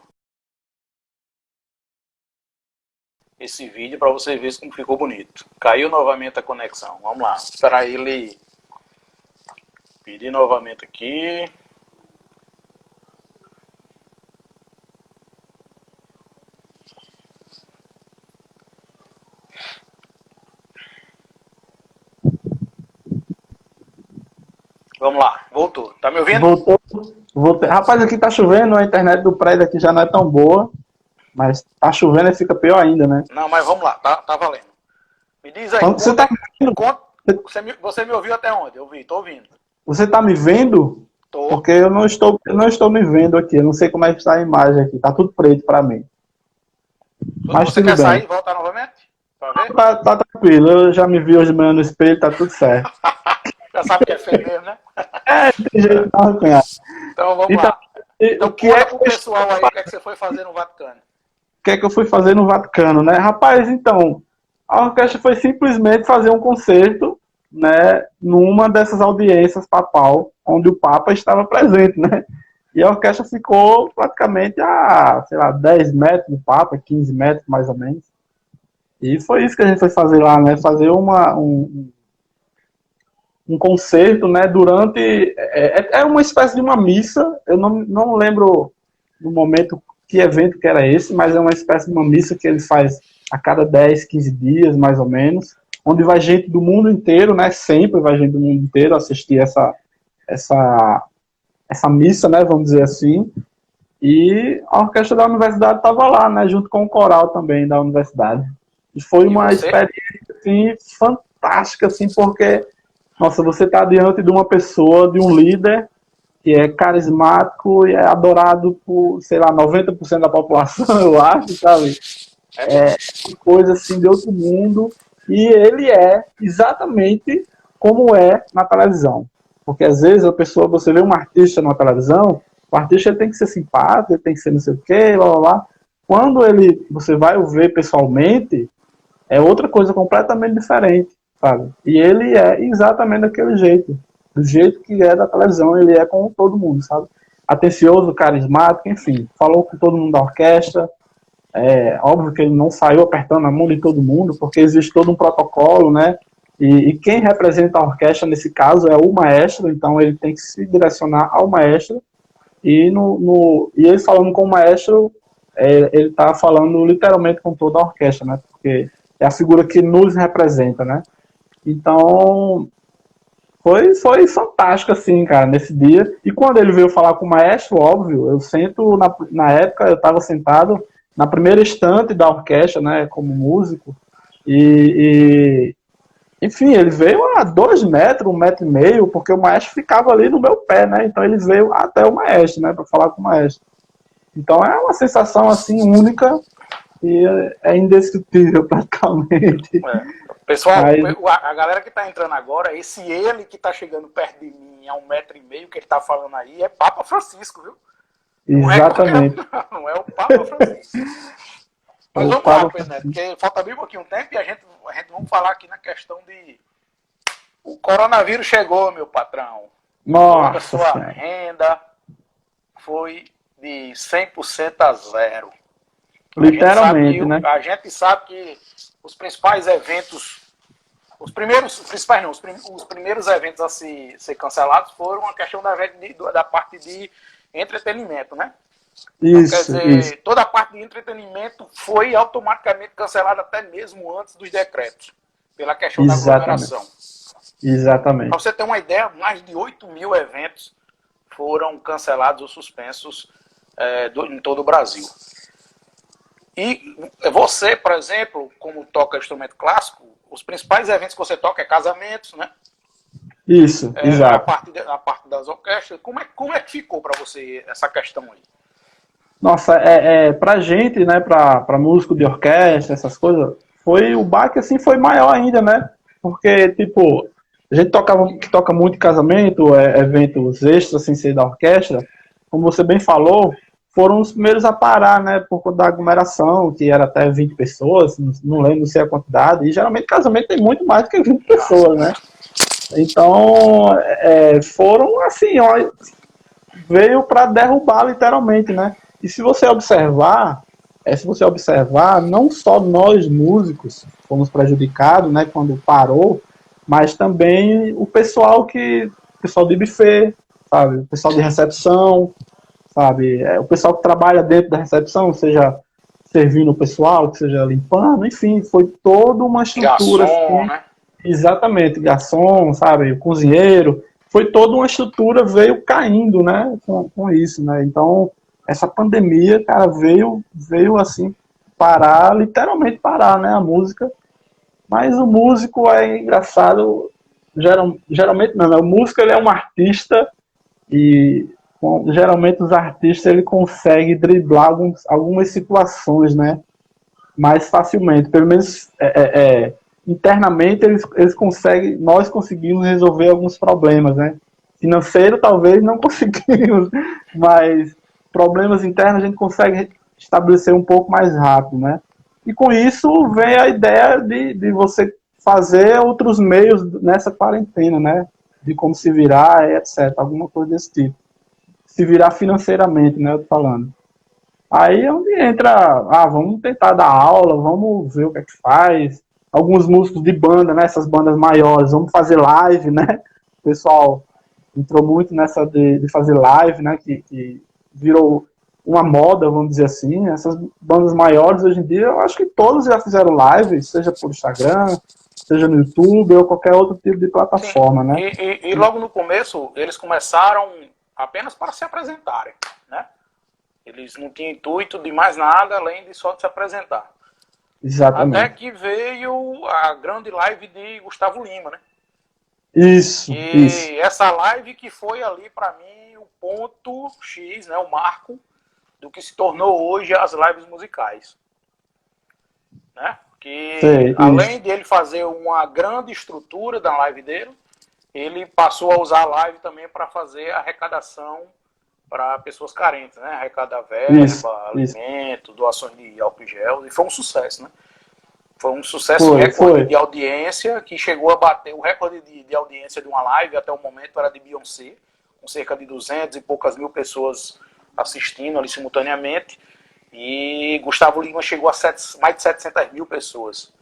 Esse vídeo para você ver como ficou bonito. Caiu novamente a conexão. Vamos lá, esperar ele pedir novamente aqui. Vamos lá, voltou. Tá me ouvindo? Voltou. Rapaz, aqui tá chovendo, a internet do prédio aqui já não é tão boa, mas tá chovendo e fica pior ainda, né? Não, mas vamos lá, tá valendo. Me diz aí, Você tá, você me ouviu até onde? Eu vi, tô ouvindo. você tá me vendo? Tô. Porque eu não estou me vendo aqui, eu não sei como é que está a imagem aqui, tá tudo preto pra mim. Mas Você tudo quer bem. sair e voltar novamente? Pra ver? Tá tranquilo, eu já me vi hoje de manhã no espelho, tá tudo certo. Já sabe que é feio mesmo, né? Tem jeito de arranhar. Então vamos Então, lá. Então o que é conta pro pessoal aí o que é que você foi fazer no Vaticano. O que é que eu fui fazer no Vaticano, né? Rapaz, então, a orquestra foi simplesmente fazer um concerto, né, numa dessas audiências papal, onde o Papa estava presente, né? E a orquestra ficou praticamente a, sei lá, 10 metros do Papa, 15 metros mais ou menos. E foi isso que a gente foi fazer lá, né? Fazer um concerto, né, durante... É uma espécie de uma missa, eu não lembro no momento que evento que era esse, mas é uma espécie de uma missa que ele faz a cada 10, 15 dias, mais ou menos, onde vai gente do mundo inteiro, né, sempre vai gente do mundo inteiro assistir essa missa, né, vamos dizer assim, e a orquestra da universidade estava lá, né, junto com o coral também da universidade. E foi uma experiência, assim, fantástica, assim, porque nossa, você está diante de uma pessoa, de um líder que é carismático e é adorado por, sei lá, 90% da população, eu acho, sabe? É uma coisa assim de outro mundo. E ele é exatamente como é na televisão. Porque às vezes a pessoa, você vê um artista na televisão, o artista ele tem que ser simpático, ele tem que ser não sei o quê, blá blá blá. Quando você vai o ver pessoalmente, é outra coisa completamente diferente, sabe? E ele é exatamente daquele jeito. Do jeito que é da televisão, ele é com todo mundo, sabe? Atencioso, carismático, enfim. Falou com todo mundo da orquestra. É óbvio que ele não saiu apertando a mão de todo mundo, porque existe todo um protocolo, né? E quem representa a orquestra, nesse caso, é o maestro, então ele tem que se direcionar ao maestro. E ele falando com o maestro, ele está falando literalmente com toda a orquestra, né? Porque é a figura que nos representa, né? Então, foi fantástico, assim, cara, nesse dia. E quando ele veio falar com o maestro, óbvio, eu sento, na época, eu estava sentado na primeira estante da orquestra, né, como músico, enfim, ele veio a 2 metros, 1,5 m, porque o maestro ficava ali no meu pé, né, então ele veio até o maestro, né, para falar com o maestro. Então é uma sensação, assim, única e é indescritível, praticamente. Pessoal, a galera que está entrando agora, esse ele que está chegando perto de mim a 1,5 m que ele está falando aí, é Papa Francisco, viu? Exatamente. Não é o Papa Francisco. Mas vamos lá, Pedro, porque falta bem pouquinho tempo e a gente vamos falar aqui na questão de... O coronavírus chegou, meu patrão. Nossa, toda a sua renda foi de 100% a zero. Literalmente, né? A gente sabe que os principais eventos, os primeiros eventos a ser cancelados foram a questão da parte de entretenimento, né? Isso, então, quer dizer, toda a parte de entretenimento foi automaticamente cancelada até mesmo antes dos decretos, pela questão da aglomeração. Exatamente. Para você ter uma ideia, mais de 8.000 eventos foram cancelados ou suspensos em todo o Brasil. E você, por exemplo, como toca instrumento clássico, os principais eventos que você toca é casamentos, né? Isso, exato. A parte das orquestras. Como é que ficou para você essa questão aí? Nossa, pra gente, né, pra músico de orquestra, essas coisas, o baque assim foi maior ainda, né? Porque, tipo, a gente toca muito em casamento, eventos extras, sem ser da orquestra, como você bem falou, foram os primeiros a parar, né? Por conta da aglomeração, que era até 20 pessoas, não lembro se é a quantidade, e geralmente casamento tem muito mais do que 20 pessoas, né? Então, foram assim, ó, veio para derrubar literalmente, né? E se você observar, não só nós músicos fomos prejudicados, né, quando parou, mas também o pessoal de buffet, sabe, o pessoal de recepção, sabe, o pessoal que trabalha dentro da recepção, seja servindo o pessoal, seja limpando, enfim, foi toda uma estrutura Garçom, assim, né? exatamente, garçom, sabe, o cozinheiro, foi toda uma estrutura, veio caindo, né, com isso, né, então essa pandemia, cara, veio assim, parar, literalmente parar, né, a música, mas o músico é engraçado, geralmente não, né, o músico ele é um artista e geralmente os artistas ele consegue driblar algumas situações, né, mais facilmente. Pelo menos internamente eles conseguem, nós conseguimos resolver alguns problemas, né? Financeiro talvez não conseguimos, mas problemas internos a gente consegue estabelecer um pouco mais rápido, né? E com isso vem a ideia de você fazer outros meios nessa quarentena, né? De como se virar, etc. Alguma coisa desse tipo. Se virar financeiramente, né? Eu tô falando. Aí é onde entra, vamos tentar dar aula, vamos ver o que é que faz. Alguns músicos de banda, né, essas bandas maiores, vamos fazer live, né? O pessoal entrou muito nessa de fazer live, né, que virou uma moda, vamos dizer assim. Essas bandas maiores, hoje em dia, eu acho que todos já fizeram live, seja por Instagram, seja no YouTube ou qualquer outro tipo de plataforma, Sim. né? E logo no começo, eles começaram apenas para se apresentarem, né? Eles não tinham intuito de mais nada além de só de se apresentar. Até Exatamente. que veio a grande live de Gustavo Lima, né? Isso, isso. E essa live que foi ali para mim o ponto X, né, o marco do que se tornou hoje as lives musicais, né? Que Sei, além isso. de ele fazer uma grande estrutura da live dele, ele passou a usar a live também para fazer arrecadação para pessoas carentes, né? Arrecadar Isso, verba, isso. alimento, doações de álcool em gel, e foi um sucesso, né? Foi um sucesso recorde Foi. de audiência, que chegou a bater o recorde de audiência de uma live até o momento era de Beyoncé, com cerca de 200 e poucas mil pessoas assistindo ali simultaneamente, e Gustavo Lima chegou a mais de 700 mil pessoas.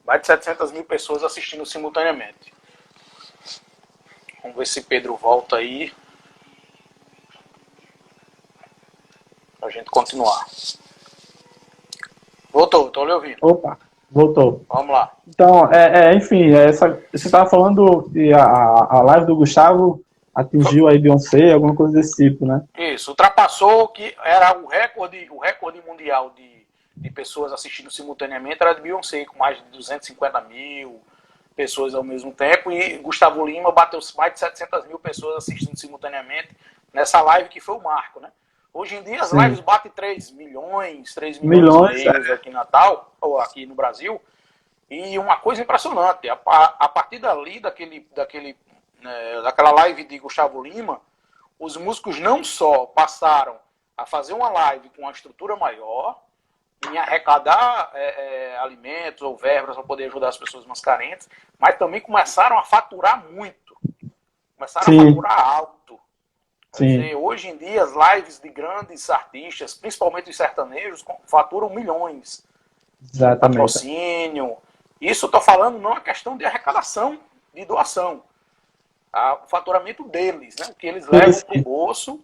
Mais de 700 mil pessoas assistindo simultaneamente. Vamos ver se Pedro volta aí, pra gente continuar. Voltou, tô lhe ouvindo. Opa, voltou. Vamos lá. Então, enfim, você estava falando que a live do Gustavo atingiu aí Beyoncé, alguma coisa desse tipo, né? Isso, ultrapassou que era o recorde mundial de pessoas assistindo simultaneamente era de Beyoncé, com mais de 250 mil pessoas ao mesmo tempo, e Gustavo Lima bateu mais de 700 mil pessoas assistindo simultaneamente nessa live que foi o marco, né? Hoje em dia as lives Sim. batem 3 milhões, 3 milhões e Milhões, meio aqui em Natal, ou aqui no Brasil, e uma coisa impressionante, a partir dali, daquela live de Gustavo Lima, os músicos não só passaram a fazer uma live com uma estrutura maior, em arrecadar alimentos ou verbas para poder ajudar as pessoas mais carentes, mas também começaram a faturar muito. Começaram a faturar alto. Quer dizer, hoje em dia, as lives de grandes artistas, principalmente os sertanejos, faturam milhões. Exatamente. Patrocínio. Isso eu estou falando não é questão de arrecadação, de doação. O faturamento deles, né? O que eles levam para o bolso,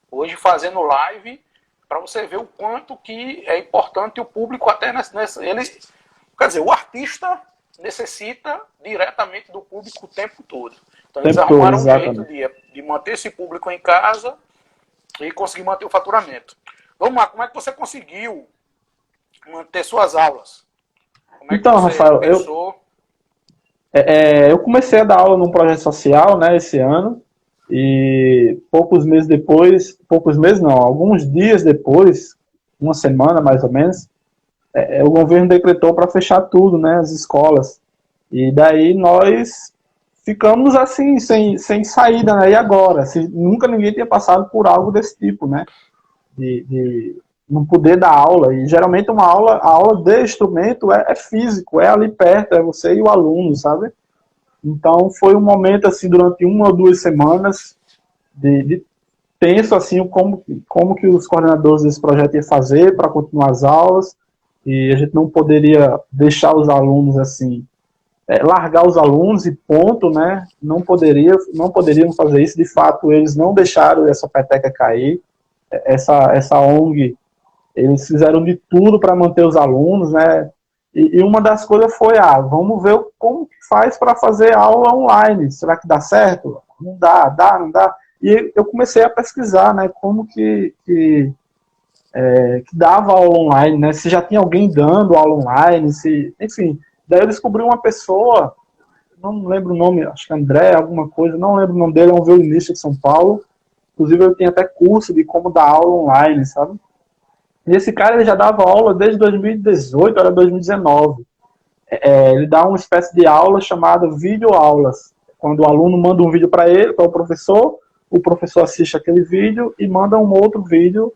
hoje fazendo live, para você ver o quanto que é importante o público até quer dizer, o artista necessita diretamente do público o tempo todo. Então eles arrumaram um jeito de manter esse público em casa e conseguir manter o faturamento. Vamos lá, como é que você conseguiu manter suas aulas? Como é que você Rafael, pensou? eu comecei a dar aula num projeto social, né, esse ano, e alguns dias depois, uma semana mais ou menos, o governo decretou para fechar tudo, né, as escolas. E daí nós ficamos assim, sem saída, né? E agora? Nunca ninguém tinha passado por algo desse tipo, né? De não poder dar aula. E geralmente a aula de instrumento é físico, é ali perto, é você e o aluno, sabe? Então foi um momento assim, durante 1 ou 2 semanas de tenso assim, como que os coordenadores desse projeto iam fazer para continuar as aulas, e a gente não poderia deixar os alunos assim, largar os alunos e ponto, né? Não poderiam fazer isso. De fato, eles não deixaram essa peteca cair. Essa ONG, eles fizeram de tudo para manter os alunos, né? E uma das coisas foi, vamos ver como faz para fazer aula online. Será que dá certo? Não dá, não dá. E eu comecei a pesquisar, né? Como que dava aula online, né? Se já tinha alguém dando aula online, enfim. Daí eu descobri uma pessoa, não lembro o nome, acho que André, alguma coisa, não lembro o nome dele, é um violinista de São Paulo. Inclusive ele tem até curso de como dar aula online, sabe? E esse cara, ele já dava aula desde 2018, era 2019. Ele dá uma espécie de aula chamada videoaulas. Quando o aluno manda um vídeo para ele, para o professor assiste aquele vídeo e manda um outro vídeo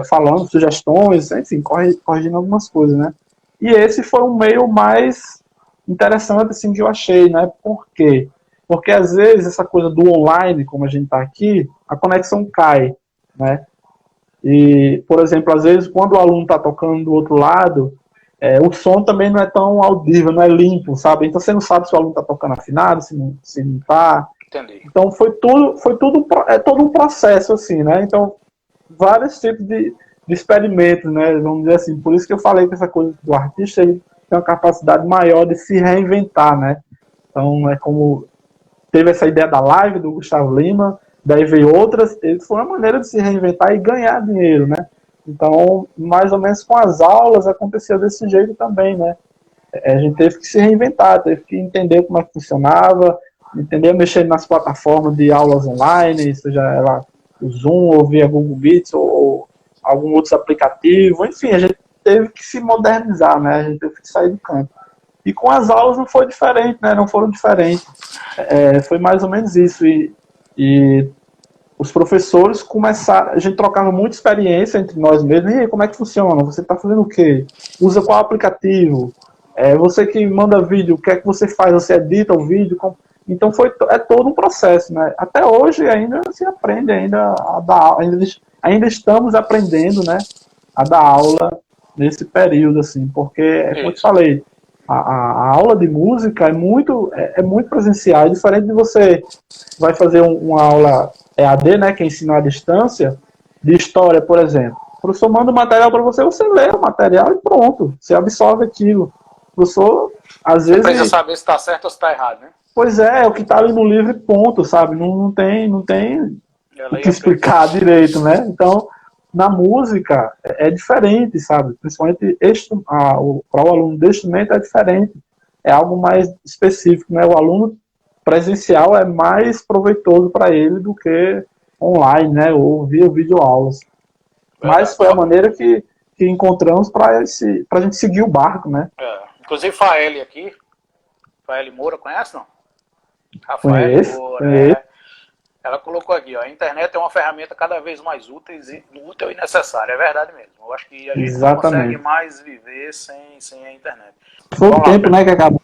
falando sugestões, enfim, corrigindo algumas coisas, né? E esse foi um meio mais interessante, assim, que eu achei, né? Por quê? Porque, às vezes, essa coisa do online, como a gente está aqui, a conexão cai, né? E, por exemplo, às vezes, quando o aluno está tocando do outro lado, o som também não é tão audível, não é limpo, sabe? Então, você não sabe se o aluno está tocando afinado, se não está. Entendi. Então, foi todo um processo, assim, né? Então, vários tipos de experimentos, né? Vamos dizer assim. Por isso que eu falei que essa coisa do artista, ele tem uma capacidade maior de se reinventar, né? Então, é como teve essa ideia da live do Gustavo Lima, daí veio outras, foi uma maneira de se reinventar e ganhar dinheiro, né? Então, mais ou menos com as aulas aconteceu desse jeito também, né? A gente teve que se reinventar, teve que entender como é que funcionava, entender mexer nas plataformas de aulas online, seja ela o Zoom, ou via Google Meet, ou algum outro aplicativo, enfim, a gente teve que se modernizar, né? A gente teve que sair do campo. E com as aulas não foi diferente, né? Não foram diferentes. Foi mais ou menos isso. E os professores começaram, a gente trocava muita experiência entre nós mesmos. E aí, como é que funciona? Você está fazendo o quê? Usa qual aplicativo? Você que manda vídeo, o que é que você faz? Você edita o vídeo? Então é todo um processo, né? Até hoje ainda se aprende ainda a dar, ainda estamos aprendendo, né? A dar aula nesse período, assim, porque, como eu te falei, a aula de música é muito presencial, é diferente de você vai fazer uma aula EAD, né, que é ensino à distância, de história, por exemplo. O professor manda o material para você, você lê o material e pronto, você absorve aquilo. O professor, às vezes... Você precisa saber se está certo ou se está errado, né? Pois é o que está ali no livro e ponto, sabe? Não tem o que explicar direito, né? Então, na música é diferente, sabe? Principalmente para o aluno de instrumento é diferente. É algo mais específico, né? O aluno presencial é mais proveitoso para ele do que online, né? Ou via videoaulas. Mas foi a maneira que encontramos para a gente seguir o barco, né? Inclusive, Faeli aqui, Faeli Moura, conhece, não? Rafael Moura, ela colocou aqui, ó, a internet é uma ferramenta cada vez mais útil e necessária, é verdade mesmo. Eu acho que a gente não consegue mais viver sem a internet. Foi o tempo, né, que acabou.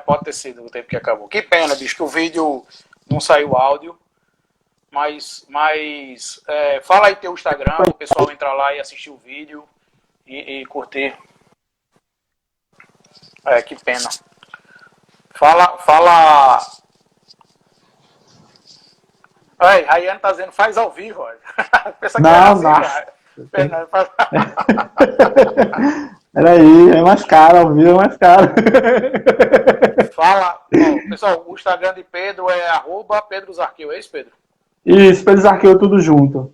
Pode ter sido o tempo que acabou. Que pena, bicho, que o vídeo não saiu áudio, mas fala aí teu Instagram, o pessoal entrar lá e assistir o vídeo e curtir. Que pena. Fala... Aí, Rayane tá dizendo, faz ao vivo, olha. Pensa que não. Peraí, é mais caro, ao vivo é mais caro. Fala, pessoal, o Instagram de Pedro é @PedroZarqueu, é isso, Pedro? Isso, Pedro Zarqueu, tudo junto.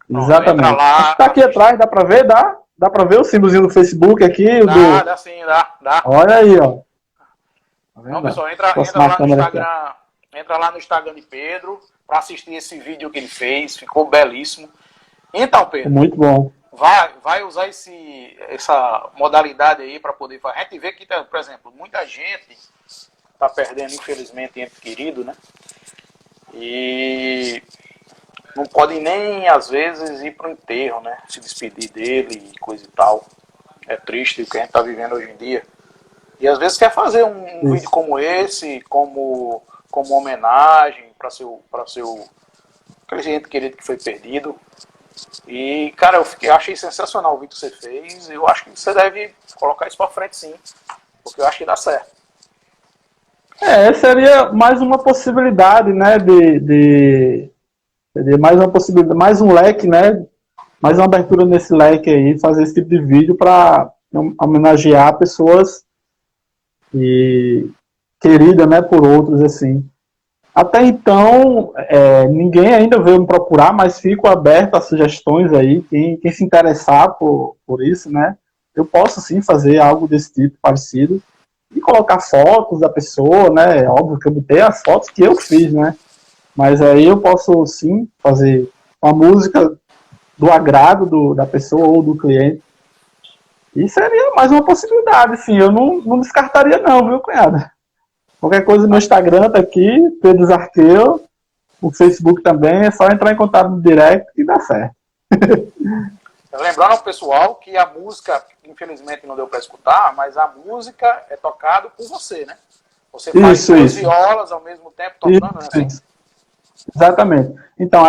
Exatamente. Lá, tá aqui atrás, dá pra ver? Dá pra ver o símbolozinho do Facebook aqui? Dá sim, dá. Olha aí, ó. Então, pessoal, entra lá no Instagram de Pedro para assistir esse vídeo que ele fez, ficou belíssimo. Então, Pedro. Muito bom. vai usar essa modalidade aí para poder fazer. A gente vê que, por exemplo, muita gente está perdendo, infelizmente, ente querido, né? E não pode nem, às vezes, ir para o enterro, né? Se despedir dele e coisa e tal. É triste o que a gente está vivendo hoje em dia. E às vezes quer fazer um vídeo como esse, como homenagem para aquele ente querido que foi perdido. E, cara, eu achei sensacional o vídeo que você fez. Eu acho que você deve colocar isso para frente, sim. Porque eu acho que dá certo. Seria mais uma possibilidade, né, de mais uma possibilidade, mais um leque, né, mais uma abertura nesse leque aí, fazer esse tipo de vídeo para homenagear pessoas queridas, né, por outros, assim. Até então, ninguém ainda veio me procurar, mas fico aberto a sugestões aí, quem se interessar por isso, né, eu posso sim fazer algo desse tipo, parecido, e colocar fotos da pessoa, né, óbvio que eu botei as fotos que eu fiz, né, mas aí eu posso sim fazer uma música do agrado da pessoa ou do cliente, e seria mais uma possibilidade, sim, eu não descartaria não, viu, cunhada? Qualquer coisa no Instagram tá aqui, Pedro Zarqueu, o Facebook também, é só entrar em contato no direct e dá certo. Lembrando ao pessoal que a música, infelizmente não deu para escutar, mas a música é tocada por você, né? Você faz duas violas ao mesmo tempo tocando, né? Assim? Exatamente. Então,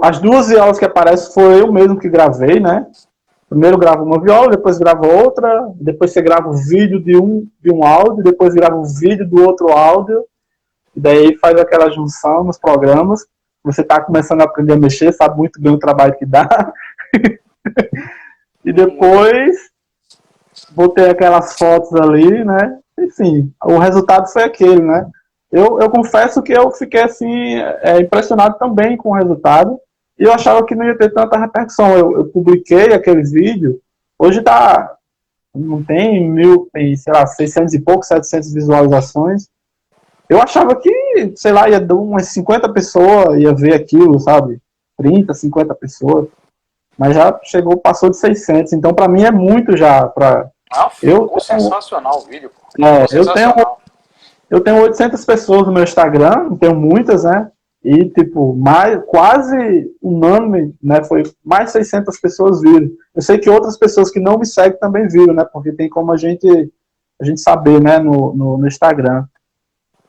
as duas violas que aparecem foi eu mesmo que gravei, né? Primeiro gravo uma viola, depois gravo outra, depois você grava o vídeo de um áudio, depois grava o vídeo do outro áudio, e daí faz aquela junção nos programas. Você está começando a aprender a mexer, sabe muito bem o trabalho que dá. E depois botei aquelas fotos ali, né? Enfim, o resultado foi aquele, né? Eu confesso que eu fiquei assim, impressionado também com o resultado. E eu achava que não ia ter tanta repercussão. Eu publiquei aquele vídeo, hoje tá, não tem tem, sei lá, 600 e pouco, 700 visualizações. Eu achava que, sei lá, ia dar umas 50 pessoas, ia ver aquilo, sabe? 30, 50 pessoas. Mas já chegou, passou de 600. Então, para mim, é muito já. Ficou sensacional o vídeo. Eu tenho 800 pessoas no meu Instagram, não tenho muitas, né? E, tipo, quase unânime, né? Foi mais 600 pessoas viram. Eu sei que outras pessoas que não me seguem também viram, né? Porque tem como a gente saber, né? No Instagram.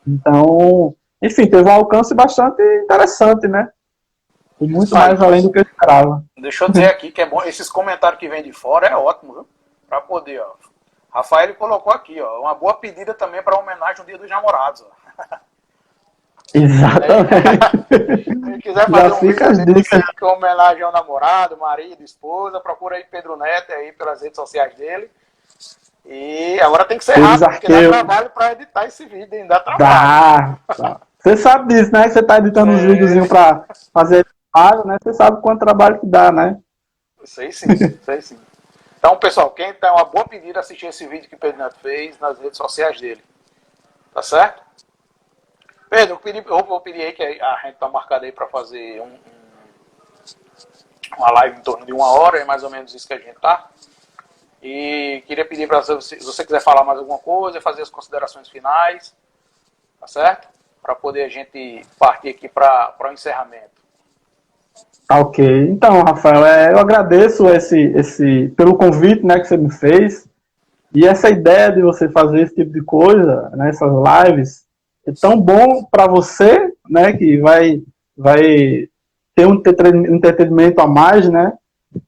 Então, enfim, teve um alcance bastante interessante, né? E muito mais além do que eu esperava. Deixa eu dizer aqui que é bom, esses comentários que vêm de fora é ótimo, viu? Pra poder, ó. Rafael colocou aqui, ó, uma boa pedida também para homenagem ao Dia dos Namorados, ó. Exatamente. Se quiser fazer um vídeo com homenagem ao namorado, marido, esposa, procura aí Pedro Neto aí pelas redes sociais dele. E agora tem que ser rápido, porque dá trabalho para editar esse vídeo, hein? Dá trabalho. Dá. Você sabe disso, né? Você tá editando uns videozinhos para fazer pago, né? Você sabe quanto trabalho que dá, né? Sei sim. Então, pessoal, quem tem uma boa pedida, assistir esse vídeo que o Pedro Neto fez nas redes sociais dele. Tá certo? Pedro, eu vou pedir aí que a gente tá marcado aí para fazer uma live em torno de 1 hora, é mais ou menos isso que a gente tá. E queria pedir para você, se você quiser falar mais alguma coisa, fazer as considerações finais, tá certo? Para poder a gente partir aqui para o encerramento. Ok. Então, Rafael, eu agradeço pelo convite, né, que você me fez. E essa ideia de você fazer esse tipo de coisa, né, essas lives, é tão bom para você, né, que vai ter um entretenimento a mais, né?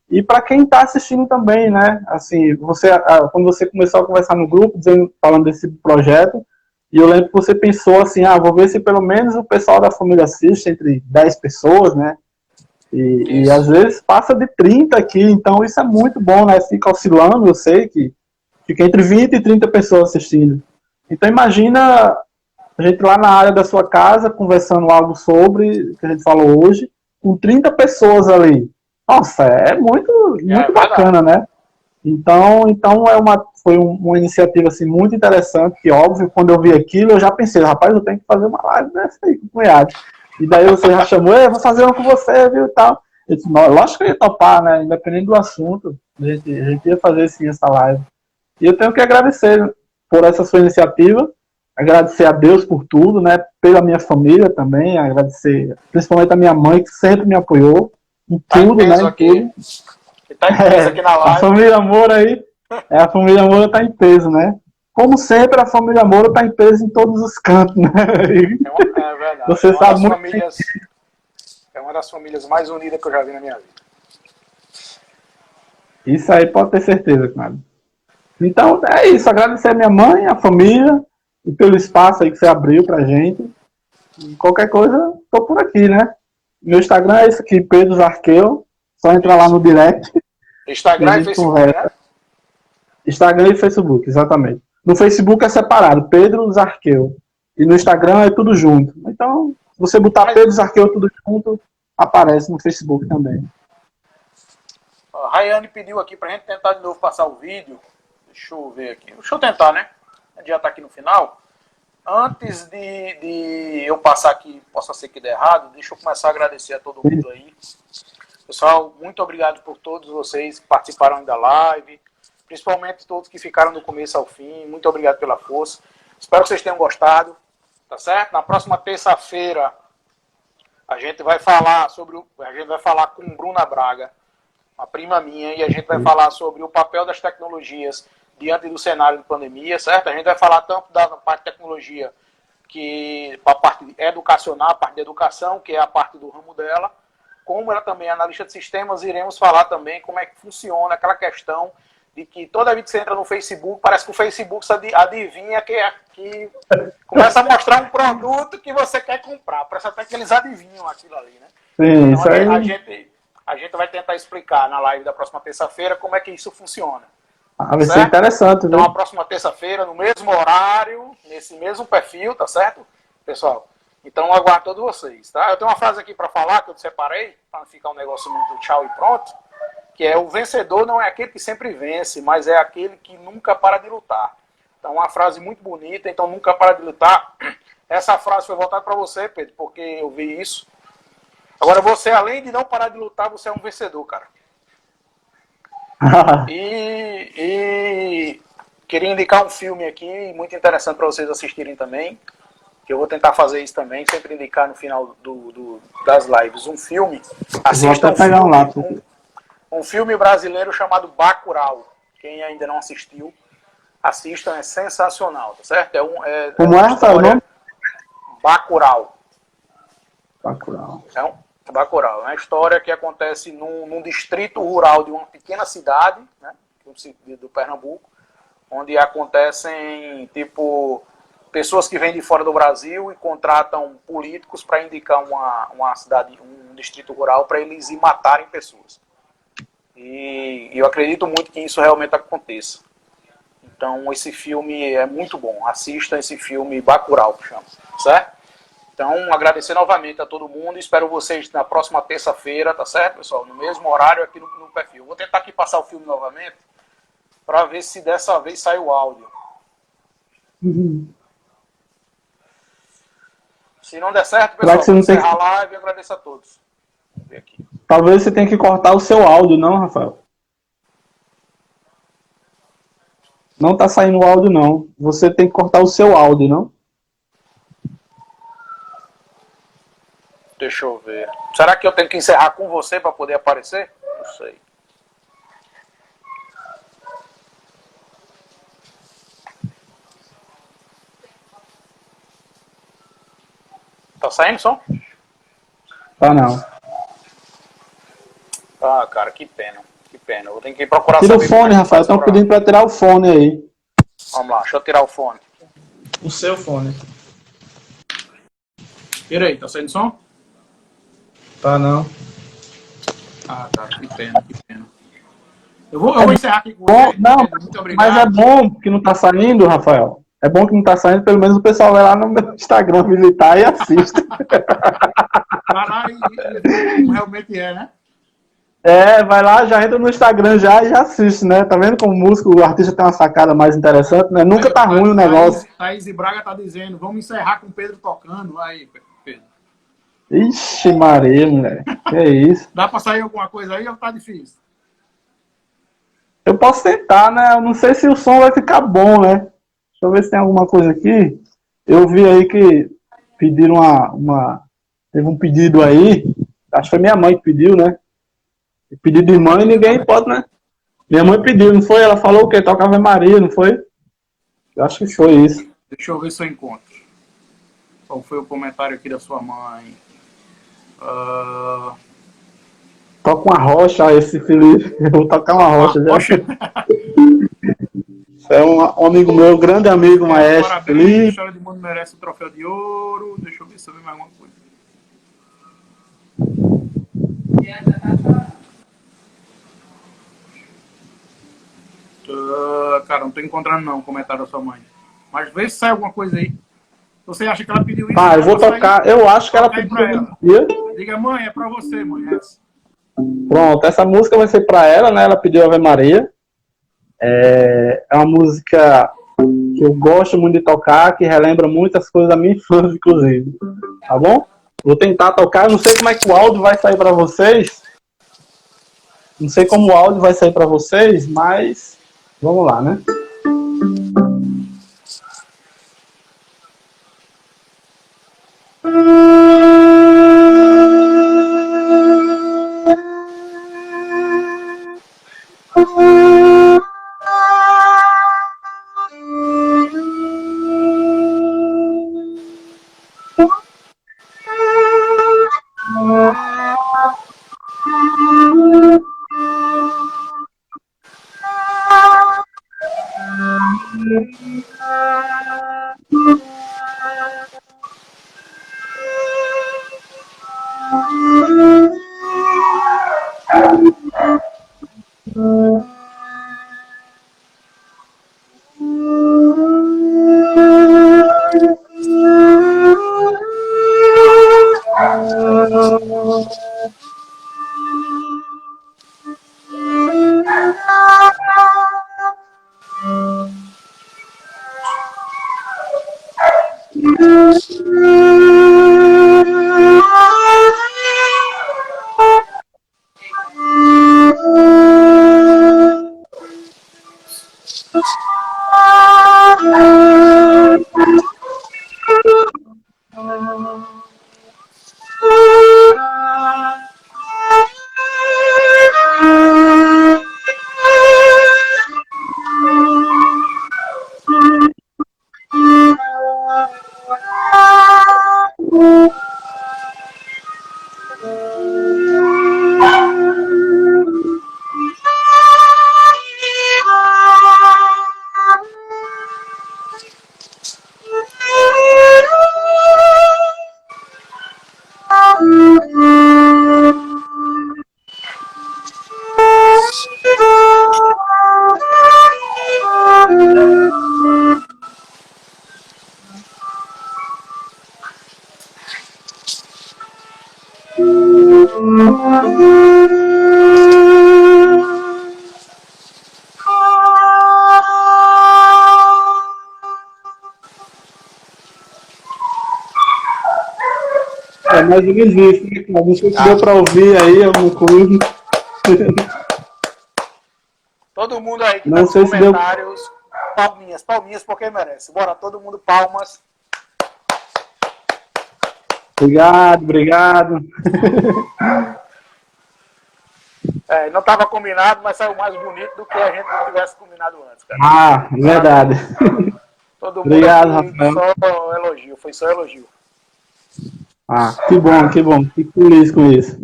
E para quem está assistindo também, né? Assim, quando você começou a conversar no grupo, falando desse projeto, e eu lembro que você pensou assim, vou ver se pelo menos o pessoal da família assiste, entre 10 pessoas, né? E às vezes passa de 30 aqui, então isso é muito bom, né? Fica oscilando, eu sei que fica entre 20 e 30 pessoas assistindo. Então imagina a gente lá na área da sua casa, conversando algo sobre o que a gente falou hoje, com 30 pessoas ali. Nossa, é muito bacana, né? Então foi uma iniciativa assim, muito interessante, que óbvio, quando eu vi aquilo, eu já pensei, rapaz, eu tenho que fazer uma live dessa aí com o cunhado. E daí você já chamou, vou fazer uma com você, viu, e tal. Eu disse, "Não, lógico que eu ia topar, né? Independente do assunto, a gente ia fazer sim essa live. E eu tenho que agradecer por essa sua iniciativa, agradecer a Deus por tudo, né? Pela minha família também, agradecer principalmente a minha mãe, que sempre me apoiou em Tá em tudo, né? peso Em aqui. tudo. Tá em peso aqui na A live. família Moura aí, a família Moura tá em peso, né? Como sempre, a família Moura tá em peso em todos os cantos, né? É verdade. Você sabe muito bem. É uma das famílias mais unidas que eu já vi na minha vida. Isso aí pode ter certeza, cara. Então é isso, agradecer a minha mãe, a família, e pelo espaço aí que você abriu pra gente. E qualquer coisa, tô por aqui, né? Meu Instagram é esse aqui, Pedro Zarqueu. Só entrar lá no direct e a Instagram e gente Facebook, conversa. né? Instagram e Facebook, exatamente. No Facebook é separado, Pedro Zarqueu. E no Instagram é tudo junto. Então, se você botar Pedro Zarqueu tudo junto, aparece no Facebook também. A Rayane pediu aqui pra gente tentar de novo passar o vídeo. Deixa eu ver aqui. Deixa eu tentar, né? A gente já tá aqui no final. Antes de eu passar aqui, possa ser que dê errado, deixa eu começar a agradecer a todo mundo aí. Pessoal, muito obrigado por todos vocês que participaram da live, principalmente todos que ficaram do começo ao fim. Muito obrigado pela força. Espero que vocês tenham gostado, tá certo? Na próxima terça-feira a gente vai falar com Bruna Braga, uma prima minha, e a gente vai falar sobre o papel das tecnologias diante do cenário de pandemia, certo? A gente vai falar tanto da parte de tecnologia, que a parte educacional, a parte de educação, que é a parte do ramo dela, como ela também é analista de sistemas, iremos falar também como é que funciona aquela questão de que toda vez que você entra no Facebook, parece que o Facebook adivinha que começa a mostrar um produto que você quer comprar. Parece até que eles adivinham aquilo ali, né? Sim, Então isso aí. a gente vai tentar explicar na live da próxima terça-feira como é que isso funciona. Vai ser interessante, Então, viu? a próxima terça-feira, no mesmo horário, nesse mesmo perfil, tá certo, pessoal? Então, eu aguardo todos vocês, tá? Eu tenho uma frase aqui para falar, que eu separei, para não ficar um negócio muito tchau e pronto, que é: o vencedor não é aquele que sempre vence, mas é aquele que nunca para de lutar. Então, uma frase muito bonita, então nunca para de lutar. Essa frase foi voltada para você, Pedro, porque eu vi isso. Agora, você, além de não parar de lutar, você é um vencedor, cara. E queria indicar um filme aqui, muito interessante para vocês assistirem também, que eu vou tentar fazer isso também, sempre indicar no final das lives um filme. Assista um filme brasileiro chamado Bacurau. Quem ainda não assistiu, assistam, é sensacional, tá certo? Como é, Rafael, o nome? Bacurau. Bacurau. Bacurau é uma história que acontece num distrito rural de uma pequena cidade, né, do Pernambuco, onde acontecem, tipo, pessoas que vêm de fora do Brasil e contratam políticos para indicar uma cidade, um distrito rural, para eles ir matarem pessoas. E eu acredito muito que isso realmente aconteça. Então, esse filme é muito bom. Assista esse filme Bacurau, que chama, certo? Então, agradecer novamente a todo mundo. Espero vocês na próxima terça-feira, tá certo, pessoal? No mesmo horário aqui no perfil. Vou tentar aqui passar o filme novamente para ver se dessa vez sai o áudio. Se não der certo, pessoal, vou encerrar a live e agradeço a todos. Vamos ver aqui. Talvez você tenha que cortar o seu áudio, não, Rafael? Não tá saindo o áudio, não. Você tem que cortar o seu áudio, não? Deixa eu ver. Será que eu tenho que encerrar com você para poder aparecer? Não sei. Tá saindo som? Tá não. Ah, cara, que pena. Que pena. Eu vou ter que procurar Tira o fone, Rafael. Estão pedindo para tirar o fone aí. Vamos lá, deixa eu tirar o fone. O seu fone. Tira aí, tá saindo som? Tá não. Ah, cara, que pena, que pena. Eu vou encerrar aqui com você. Não, muito obrigado. mas é bom que não tá saindo, Rafael. É bom que não tá saindo, pelo menos o pessoal vai lá no meu Instagram visitar e assiste. Vai lá e como realmente é, né? Vai lá, já entra no Instagram já e já assiste, né? Tá vendo como o músico, o artista tem uma sacada mais interessante, né? Nunca tá ruim o negócio. Thaís Braga tá dizendo, vamos encerrar com o Pedro tocando. Aí, Pedro. Ixi, Maria, mulher. Que é isso? Dá pra sair alguma coisa aí ou tá difícil? Eu posso tentar, né? Eu não sei se o som vai ficar bom, né? Deixa eu ver se tem alguma coisa aqui. Eu vi aí que pediram teve um pedido aí. Acho que foi minha mãe que pediu, né? Pedido de mãe, ninguém pode, né? Minha mãe pediu, não foi? Ela falou o quê? Toca Ave Maria, não foi? Eu acho que foi isso. Deixa eu ver se eu encontro. Qual foi o comentário aqui da sua mãe? Toca uma rocha, esse Felipe. Eu vou tocar uma rocha já. Poxa, É um amigo meu, grande amigo, maestro parabéns, a Felipe. história do mundo merece o troféu de ouro. Deixa eu ver se eu vi mais alguma coisa. Cara, não tô encontrando não o comentário da sua mãe. Mas vê se sai alguma coisa aí. Você acha que ela pediu isso? Ah, eu vou tocar. Eu acho que ela Toca aí pediu pra ela. Ave Maria. Diga, mãe, é pra você, mãe. Essa. Pronto, essa música vai ser pra ela, né? Ela pediu Ave Maria. É uma música que eu gosto muito de tocar, que relembra muitas coisas da minha infância, inclusive. Tá bom? Vou tentar tocar. Eu não sei como é que o áudio vai sair pra vocês. Não sei como o áudio vai sair pra vocês, mas vamos lá, né? É mais ou menos isso, né, cara? Não sei se deu pra ouvir aí alguma coisa. Todo mundo aí que Não tá nos sei se deu. comentários. Palminhas, palminhas, porque merece. Bora, todo mundo palmas. Obrigado, obrigado. Não estava combinado, mas saiu mais bonito do que a gente não tivesse combinado antes, cara. Ah, verdade. Todo mundo Obrigado, aqui, Rafael. só elogio, foi só elogio. Ah, que bom, que bom. Fico feliz com isso.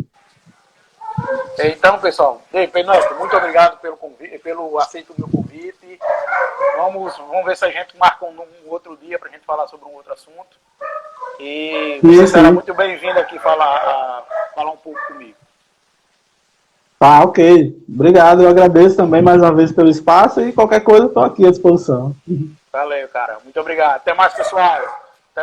Então, pessoal, Penalto, muito obrigado pelo convite, pelo aceito do meu convite. Vamos ver se a gente marca um outro dia para a gente falar sobre um outro assunto. E você será muito bem-vindo aqui falar um pouco comigo. Tá, ok. Obrigado, eu agradeço também mais uma vez pelo espaço e qualquer coisa eu estou aqui à disposição. Valeu, cara. Muito obrigado. Até mais, pessoal.